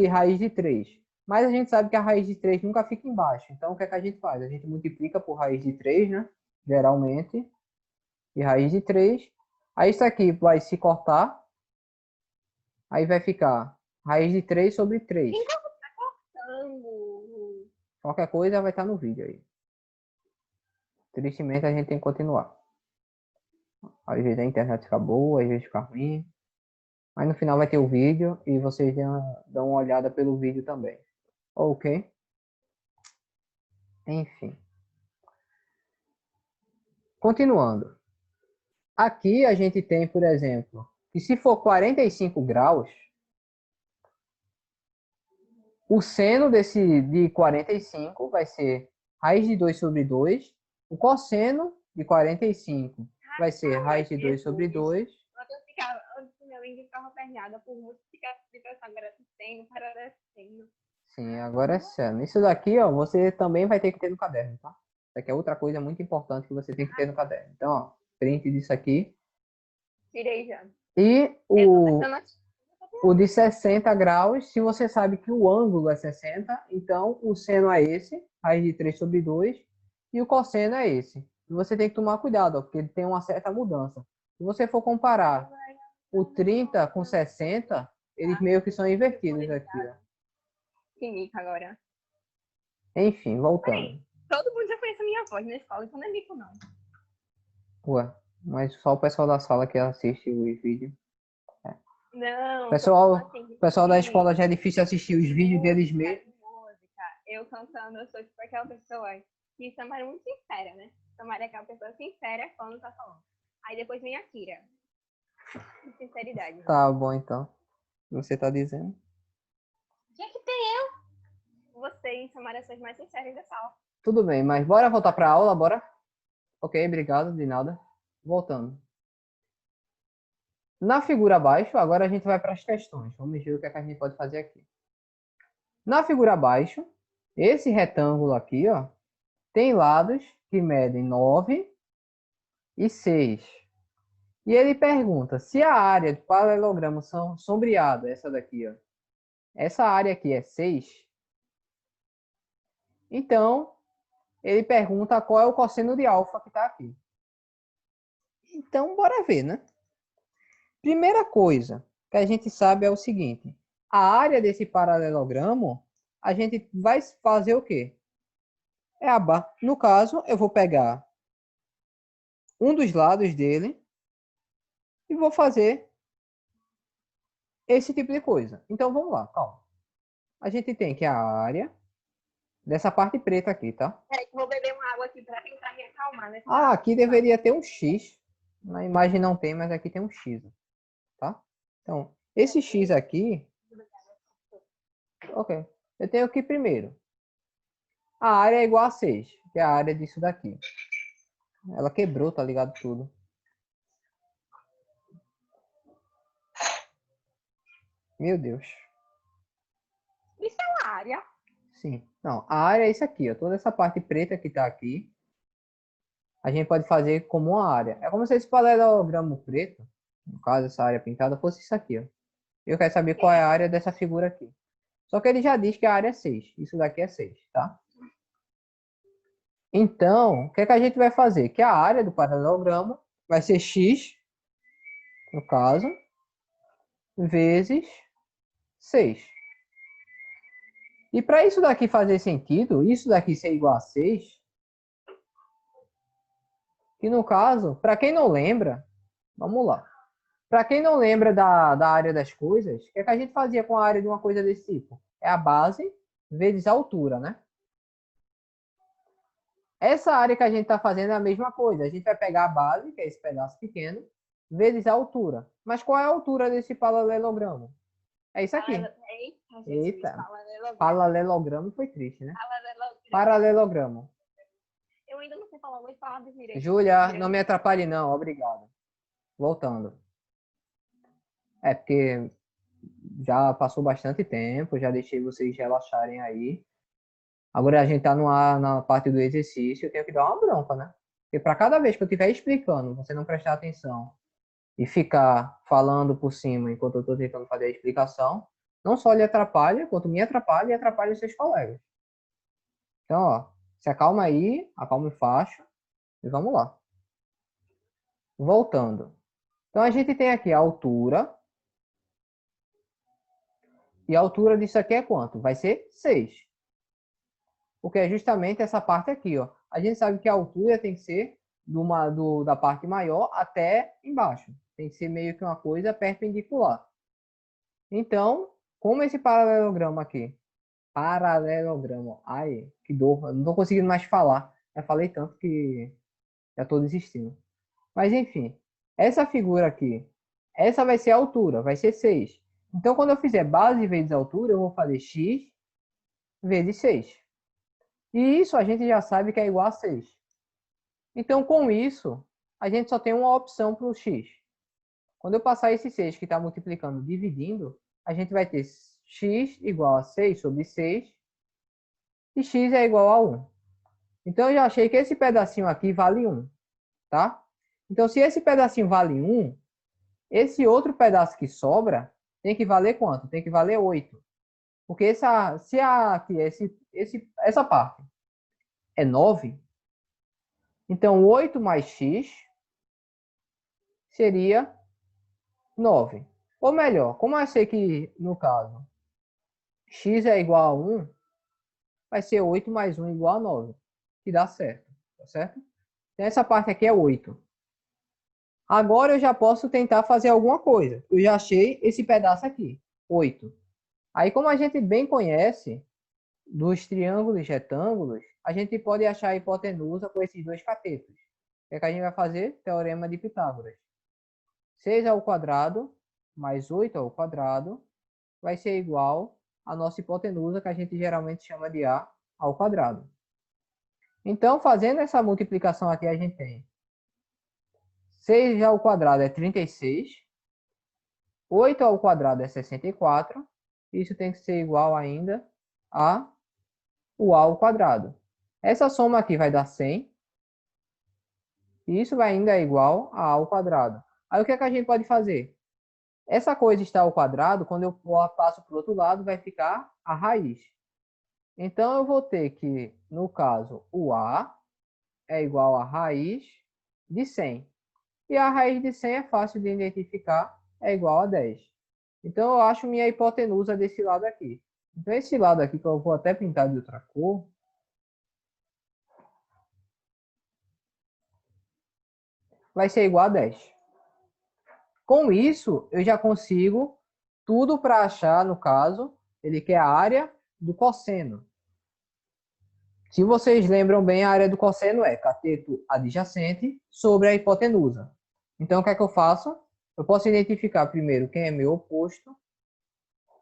raiz de 3. Mas a gente sabe que a raiz de 3 nunca fica embaixo. Então, o que é que a gente faz? A gente multiplica por raiz de 3, né? Geralmente. E raiz de 3. Aí isso aqui vai se cortar. Aí vai ficar raiz de 3 sobre 3. Qualquer coisa vai estar no vídeo aí. Tristemente, a gente tem que continuar. Às vezes a internet fica boa, às vezes fica ruim. Mas no final vai ter o vídeo e vocês dão uma olhada pelo vídeo também. Ok? Enfim. Continuando. Aqui a gente tem, por exemplo, que se for 45 graus, o seno de 45 vai ser raiz de 2 sobre 2. O cosseno de 45 vai ser raiz de 2 sobre 2. além de ficar permeada por multiplicação, agora descendo, para descendo. Sim, agora é sério. Isso daqui, ó, você também vai ter que ter no caderno, tá? Isso aqui é outra coisa muito importante que você tem que ter no caderno. Então, ó, print disso aqui. Tirei já. E Eu tô testando o de 60 graus, se você sabe que o ângulo é 60, então o seno é esse, raiz de 3 sobre 2, e o cosseno é esse. E você tem que tomar cuidado, ó, porque ele tem uma certa mudança. Se você for comparar o 30 com 60, eles meio que são invertidos aqui, ó. Química agora. Enfim, voltando. Todo mundo já conhece a minha voz na escola, então não é mico, não. Ué, mas só o pessoal da sala que assiste os vídeos. Não, O pessoal da escola já é difícil assistir os vídeos deles mesmos. Música, eu cantando, eu sou tipo aquela pessoa que Samara é muito sincera, né? Samara é aquela pessoa sincera quando tá falando. Aí depois vem a Kira. Sinceridade. Tá bom, então. Você tá dizendo? O que é que tem eu? Você e Samara são as mais sinceras da sala. Tudo bem, mas bora voltar pra aula, bora? Ok, obrigado, de nada. Voltando. Na figura abaixo, agora a gente vai para as questões. Vamos ver o que, é que a gente pode fazer aqui. Na figura abaixo, esse retângulo aqui, ó, tem lados que medem 9 e 6. E ele pergunta se a área do paralelogramo sombreado, essa daqui, ó, essa área aqui é 6. Então, ele pergunta qual é o cosseno de alfa que está aqui. Então, bora ver, né? Primeira coisa que a gente sabe é o seguinte. A área desse paralelogramo, a gente vai fazer o quê? É a barra. No caso, eu vou pegar um dos lados dele e vou fazer esse tipo de coisa. Então, vamos lá, calma. A gente tem que a área dessa parte preta aqui, tá? Peraí, que eu vou beber uma água aqui para tentar me acalmar, né? Ah, aqui deveria ter um X. Na imagem não tem, mas aqui tem um X, tá? Então, esse X aqui... Ok. Eu tenho que primeiro. A área é igual a 6, que é a área disso daqui. Ela quebrou, tá ligado? Tudo. Meu Deus. Isso é uma área. Sim. Não, a área é isso aqui, ó. Toda essa parte preta que tá aqui, a gente pode fazer como uma área. É como se esse paralelogramo preto, no caso essa área pintada, fosse isso aqui, ó. Eu quero saber qual é a área dessa figura aqui. Só que ele já diz que a área é 6. Isso daqui é 6, tá? Então, o que é que a gente vai fazer? Que a área do paralelogramo vai ser x, no caso, vezes 6. E para isso daqui fazer sentido, isso daqui ser igual a 6, que no caso, para quem não lembra, vamos lá. Para quem não lembra da área das coisas, o que é que a gente fazia com a área de uma coisa desse tipo? É a base vezes a altura, né? Essa área que a gente está fazendo é a mesma coisa. A gente vai pegar a base, que é esse pedaço pequeno, vezes a altura. Mas qual é a altura desse paralelogramo? É isso aqui. Eita, paralelogramo foi triste, né? Paralelogramo. Eu ainda não sei falar muito palavras direito. Júlia, não me atrapalhe não, obrigado. Voltando. É porque já passou bastante tempo, já deixei vocês relaxarem aí. Agora a gente tá na parte do exercício, eu tenho que dar uma bronca, né? Porque para cada vez que eu estiver explicando, você não prestar atenção e ficar falando por cima enquanto eu estou tentando fazer a explicação, não só lhe atrapalha, quanto me atrapalha e atrapalha os seus colegas. Então, ó, se acalma aí, acalma o facho e vamos lá. Voltando. Então, a gente tem aqui a altura. E a altura disso aqui é quanto? Vai ser 6. Porque é justamente essa parte aqui, ó. A gente sabe que a altura tem que ser da parte maior até embaixo. Tem que ser meio que uma coisa perpendicular. Então, como esse paralelogramo aqui, paralelogramo, ai, que dor, eu não tô conseguindo mais falar. Já falei tanto que já tô desistindo. Mas enfim, essa figura aqui, essa vai ser a altura, vai ser 6. Então, quando eu fizer base vezes altura, eu vou fazer x vezes 6. E isso a gente já sabe que é igual a 6. Então, com isso, a gente só tem uma opção para o x. Quando eu passar esse 6 que está multiplicando, dividindo, a gente vai ter x igual a 6 sobre 6 e x é igual a 1. Então, eu já achei que esse pedacinho aqui vale 1, tá? Então, se esse pedacinho vale 1, esse outro pedaço que sobra tem que valer quanto? Tem que valer 8. Porque essa parte é 9, então 8 mais x seria 9. Ou melhor, como eu sei que, no caso, x é igual a 1, vai ser 8 mais 1 igual a 9, que dá certo, tá certo? Então, essa parte aqui é 8. Agora eu já posso tentar fazer alguma coisa. Eu já achei esse pedaço aqui, 8. Aí, como a gente bem conhece dos triângulos e retângulos, a gente pode achar a hipotenusa com esses dois catetos. O que a gente vai fazer? Teorema de Pitágoras. 6 ao quadrado mais 8 ao quadrado vai ser igual à nossa hipotenusa, que a gente geralmente chama de A ao quadrado. Então, fazendo essa multiplicação aqui, a gente tem 6 ao quadrado é 36, 8 ao quadrado é 64, isso tem que ser igual ainda a o A ao quadrado. Essa soma aqui vai dar 100, e isso vai ainda igual a A ao quadrado. Aí o que é que a gente pode fazer? Essa coisa está ao quadrado, quando eu passo para o outro lado, vai ficar a raiz. Então, eu vou ter que, no caso, o A é igual a raiz de 100. E a raiz de 100 é fácil de identificar, é igual a 10. Então, eu acho minha hipotenusa desse lado aqui. Então, esse lado aqui, que eu vou até pintar de outra cor, vai ser igual a 10. Com isso, eu já consigo tudo para achar, no caso, ele quer a área do cosseno. Se vocês lembram bem, a área do cosseno é cateto adjacente sobre a hipotenusa. Então, o que é que eu faço? Eu posso identificar primeiro quem é meu oposto.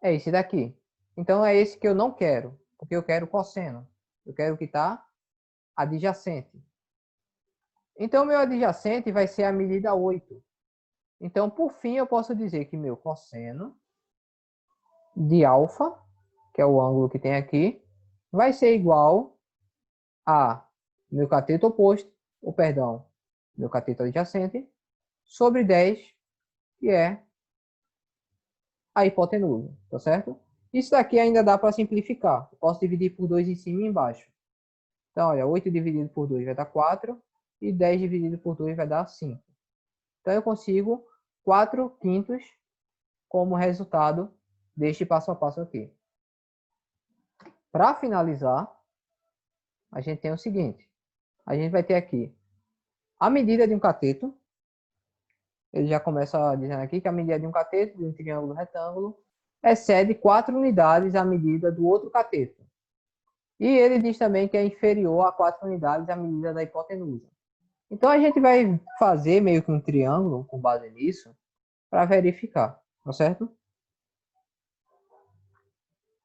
É esse daqui. Então, é esse que eu não quero, porque eu quero cosseno. Eu quero que está adjacente. Então, meu adjacente vai ser a medida 8. Então, por fim, eu posso dizer que meu cosseno de alfa, que é o ângulo que tem aqui, vai ser igual a meu cateto oposto, ou perdão, meu cateto adjacente, sobre 10, que é a hipotenusa, tá certo? Isso daqui ainda dá para simplificar. Eu posso dividir por 2 em cima e embaixo. Então, olha, 8 dividido por 2 vai dar 4, e 10 dividido por 2 vai dar 5. Então, eu consigo 4/5 como resultado deste passo a passo aqui. Para finalizar, a gente tem o seguinte. A gente vai ter aqui a medida de um cateto. Ele já começa dizendo aqui que a medida de um cateto, de um triângulo retângulo, excede 4 unidades a medida do outro cateto. E ele diz também que é inferior a 4 unidades a medida da hipotenusa. Então, a gente vai fazer meio que um triângulo com base nisso para verificar, tá certo?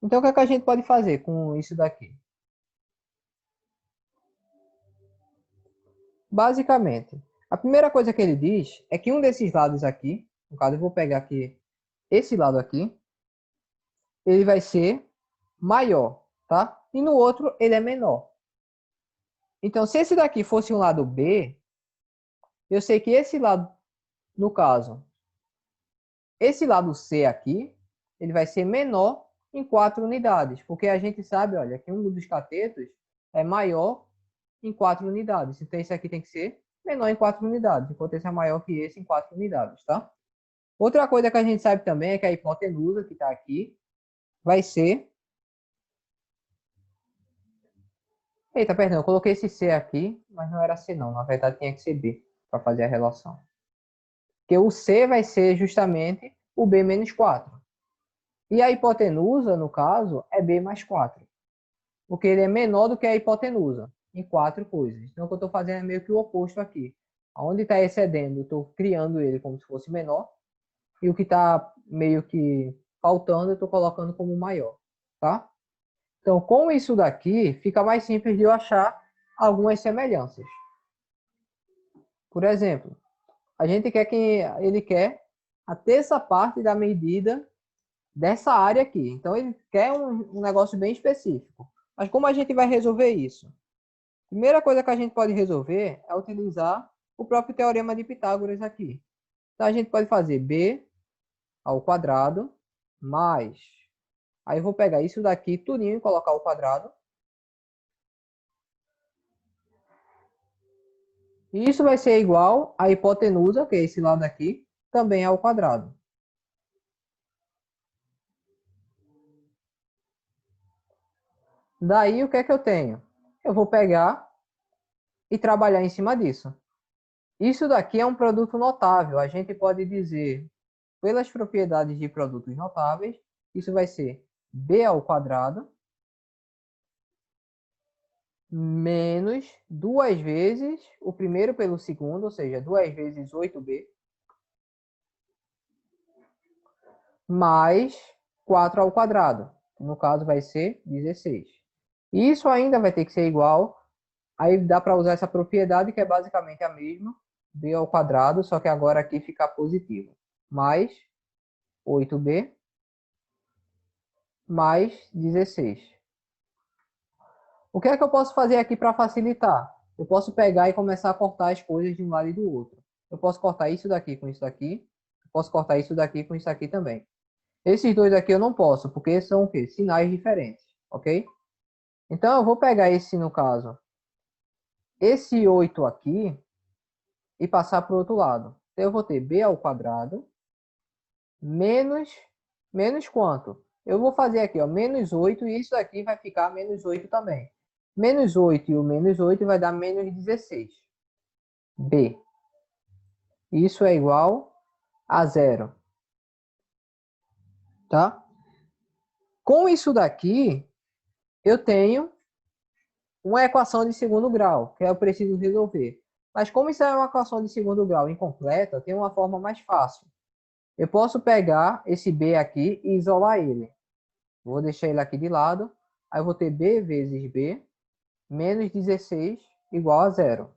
Então, o que é que a gente pode fazer com isso daqui? Basicamente, a primeira coisa que ele diz é que um desses lados aqui, no caso eu vou pegar aqui esse lado aqui, ele vai ser maior, tá? E no outro ele é menor. Então, se esse daqui fosse um lado B, eu sei que esse lado, no caso, esse lado C aqui, ele vai ser menor em 4 unidades, porque a gente sabe, olha, que um dos catetos é maior em 4 unidades. Então, esse aqui tem que ser menor em 4 unidades, enquanto esse é maior que esse em 4 unidades, tá? Outra coisa que a gente sabe também é que a hipotenusa, que está aqui, vai ser... Eita, perdão, eu coloquei esse C aqui, mas não era C não, na verdade tinha que ser B, para fazer a relação. Porque o C vai ser justamente o B menos 4. E a hipotenusa, no caso, é B mais 4. Porque ele é menor do que a hipotenusa, em 4 coisas. Então, o que eu estou fazendo é meio que o oposto aqui. Onde está excedendo, eu estou criando ele como se fosse menor. E o que está meio que faltando, eu estou colocando como maior. Tá? Então, com isso daqui, fica mais simples de eu achar algumas semelhanças. Por exemplo, a gente quer que ele quer a terça parte da medida dessa área aqui. Então, ele quer um negócio bem específico. Mas como a gente vai resolver isso? Primeira coisa que a gente pode resolver é utilizar o próprio teorema de Pitágoras aqui. Então, a gente pode fazer b ao quadrado mais... Aí eu vou pegar isso daqui tudinho e colocar ao quadrado. E isso vai ser igual à hipotenusa, que é esse lado aqui, também ao quadrado. Daí, o que é que eu tenho? Eu vou pegar e trabalhar em cima disso. Isso daqui é um produto notável. A gente pode dizer, pelas propriedades de produtos notáveis, isso vai ser b ao quadrado menos 2 vezes o primeiro pelo segundo, ou seja, 2 vezes 8b, mais 4 ao quadrado, que no caso vai ser 16. Isso ainda vai ter que ser igual, aí dá para usar essa propriedade que é basicamente a mesma, b ao quadrado, só que agora aqui fica positivo, mais 8b mais 16. O que é que eu posso fazer aqui para facilitar? Eu posso pegar e começar a cortar as coisas de um lado e do outro. Eu posso cortar isso daqui com isso daqui. Eu posso cortar isso daqui com isso aqui também. Esses dois aqui eu não posso, porque são o quê? Sinais diferentes, ok? Então eu vou pegar esse, no caso, esse 8 aqui e passar para o outro lado. Então eu vou ter b ao quadrado menos quanto? Eu vou fazer aqui, ó, menos 8 e isso daqui vai ficar menos 8 também. Menos 8 e o menos 8 vai dar menos 16. B. Isso é igual a zero. Tá? Com isso daqui, eu tenho uma equação de segundo grau, que eu preciso resolver. Mas como isso é uma equação de segundo grau incompleta, tem uma forma mais fácil. Eu posso pegar esse b aqui e isolar ele. Vou deixar ele aqui de lado. Aí eu vou ter b vezes b menos 16 igual a zero.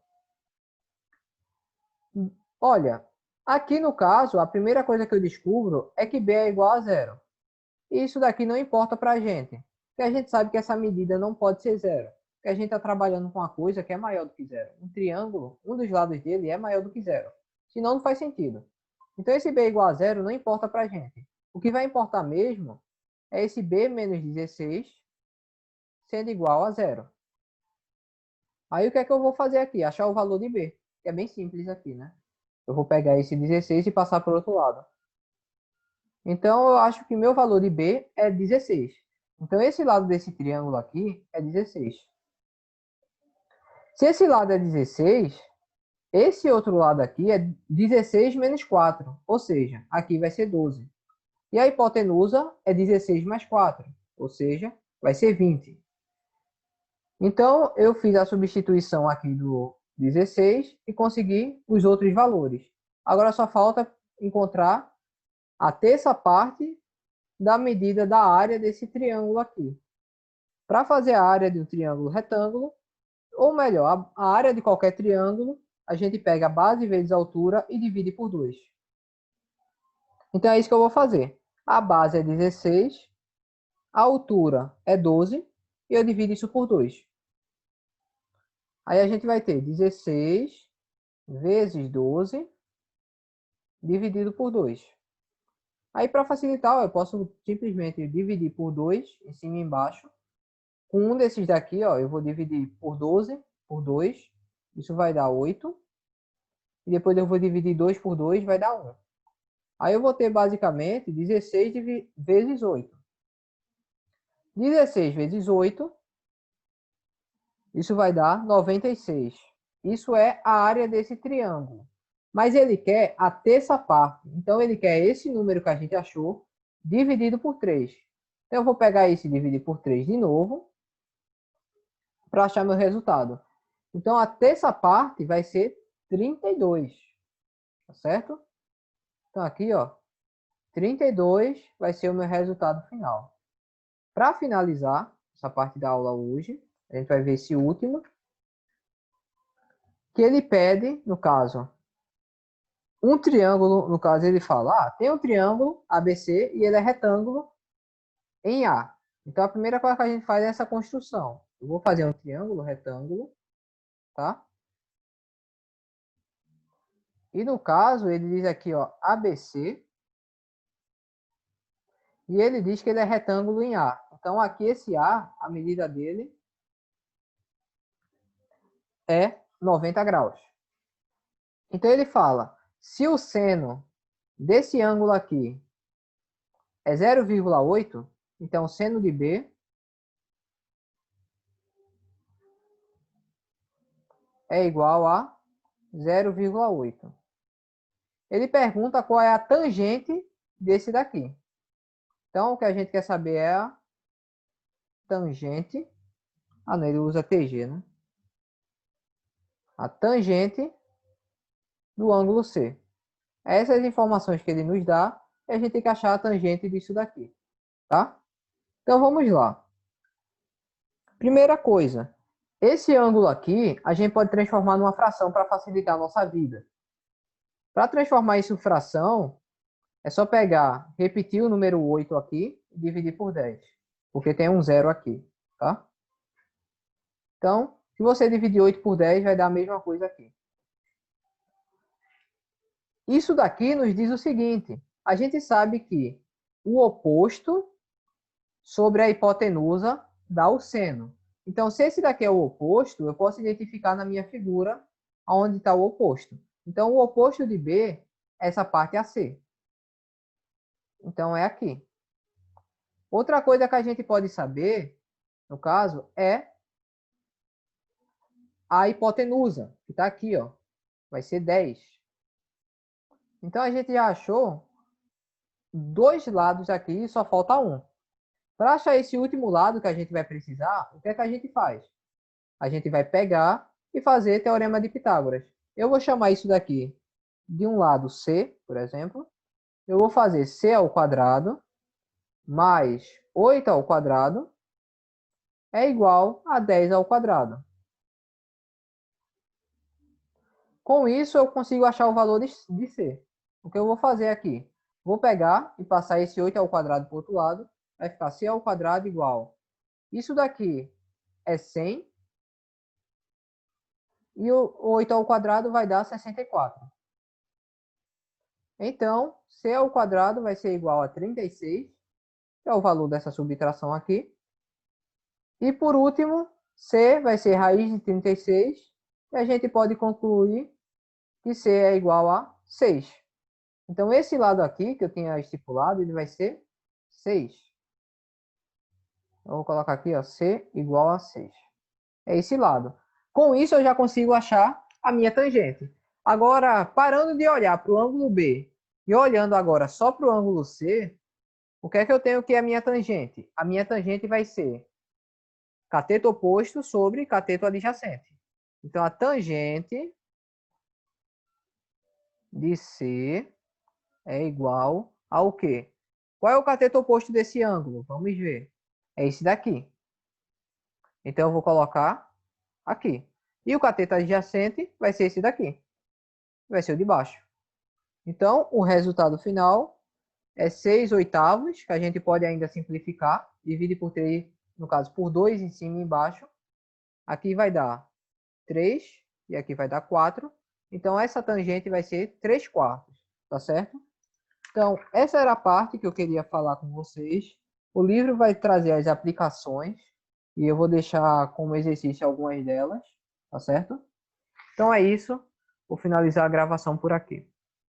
Olha, aqui no caso, a primeira coisa que eu descubro é que b é igual a zero. E isso daqui não importa para a gente. Porque a gente sabe que essa medida não pode ser zero. Porque a gente está trabalhando com uma coisa que é maior do que zero. Um triângulo, um dos lados dele é maior do que zero. Senão não faz sentido. Então esse b igual a zero não importa para a gente. O que vai importar mesmo é esse b menos 16 sendo igual a zero. Aí o que é que eu vou fazer aqui? Achar o valor de b. Que é bem simples aqui, né? Eu vou pegar esse 16 e passar para o outro lado. Então, eu acho que meu valor de b é 16. Então, esse lado desse triângulo aqui é 16. Se esse lado é 16, esse outro lado aqui é 16 menos 4. Ou seja, aqui vai ser 12. E a hipotenusa é 16 mais 4. Ou seja, vai ser 20. Então, eu fiz a substituição aqui do 16 e consegui os outros valores. Agora só falta encontrar a terça parte da medida da área desse triângulo aqui. Para fazer a área de um triângulo retângulo, ou melhor, a área de qualquer triângulo, a gente pega a base vezes a altura e divide por 2. Então é isso que eu vou fazer. A base é 16, a altura é 12 e eu divido isso por 2. Aí a gente vai ter 16 vezes 12 dividido por 2. Aí para facilitar, eu posso simplesmente dividir por 2 em cima e embaixo. Com um desses daqui, ó, eu vou dividir por 12 por 2. Isso vai dar 8. E depois eu vou dividir 2 por 2, vai dar 1. Aí eu vou ter basicamente 16 vezes 8. 16 vezes 8, isso vai dar 96. Isso é a área desse triângulo. Mas ele quer a terça parte. Então ele quer esse número que a gente achou dividido por 3. Então eu vou pegar esse e dividir por 3 de novo para achar meu resultado. Então a terça parte vai ser 32. Tá certo? Então aqui, ó, 32 vai ser o meu resultado final. Para finalizar essa parte da aula hoje, a gente vai ver esse último, que ele pede, no caso, um triângulo, no caso ele fala, tem um triângulo ABC e ele é retângulo em A. Então a primeira coisa que a gente faz é essa construção. Eu vou fazer um triângulo retângulo, tá? E no caso ele diz aqui, ó, ABC. E ele diz que ele é retângulo em A. Então aqui esse A, a medida dele é 90 graus. Então ele fala, se o seno desse ângulo aqui é 0,8, então o seno de B é igual a 0,8. Ele pergunta qual é a tangente desse daqui. Então o que a gente quer saber é a tangente. Ah, não, ele usa TG, né? A tangente do ângulo C. Essas informações que ele nos dá, e a gente tem que achar a tangente disso daqui, tá? Então vamos lá. Primeira coisa, esse ângulo aqui, a gente pode transformar numa fração para facilitar a nossa vida. Para transformar isso em fração, é só pegar, repetir o número 8 aqui e dividir por 10, porque tem um zero aqui, tá? Então, se você dividir 8 por 10, vai dar a mesma coisa aqui. Isso daqui nos diz o seguinte, a gente sabe que o oposto sobre a hipotenusa dá o seno. Então, se esse daqui é o oposto, eu posso identificar na minha figura onde está o oposto. Então, o oposto de B é essa parte AC. Então, é aqui. Outra coisa que a gente pode saber, no caso, é a hipotenusa, que está aqui, ó. Vai ser 10. Então, a gente já achou dois lados aqui, só falta um. Para achar esse último lado que a gente vai precisar, o que é que a gente faz? A gente vai pegar e fazer teorema de Pitágoras. Eu vou chamar isso daqui de um lado C, por exemplo. Eu vou fazer C ao quadrado mais 8 ao quadrado é igual a 10 ao quadrado. Com isso, eu consigo achar o valor de C. O que eu vou fazer aqui? Vou pegar e passar esse 8 ao quadrado para o outro lado. Vai ficar C ao quadrado igual. Isso daqui é 100. E o 8 ao quadrado vai dar 64. Então, C ao quadrado vai ser igual a 36. Que é o valor dessa subtração aqui. E por último, C vai ser raiz de 36. E a gente pode concluir que C é igual a 6. Então, esse lado aqui, que eu tinha estipulado, ele vai ser 6. Eu vou colocar aqui, ó, C igual a 6. É esse lado. Com isso, eu já consigo achar a minha tangente. Agora, parando de olhar para o ângulo B e olhando agora só para o ângulo C, o que é que eu tenho que é a minha tangente? A minha tangente vai ser cateto oposto sobre cateto adjacente. Então, a tangente de C é igual ao quê? Qual é o cateto oposto desse ângulo? Vamos ver. É esse daqui. Então, eu vou colocar aqui. E o cateto adjacente vai ser esse daqui. Vai ser o de baixo. Então, o resultado final é 6 oitavos, que a gente pode ainda simplificar. Divide por 3, no caso, por 2 em cima e embaixo. Aqui vai dar 3 e aqui vai dar 4. Então, essa tangente vai ser 3 quartos, tá certo? Então, essa era a parte que eu queria falar com vocês. O livro vai trazer as aplicações e eu vou deixar como exercício algumas delas, tá certo? Então é isso. Vou finalizar a gravação por aqui.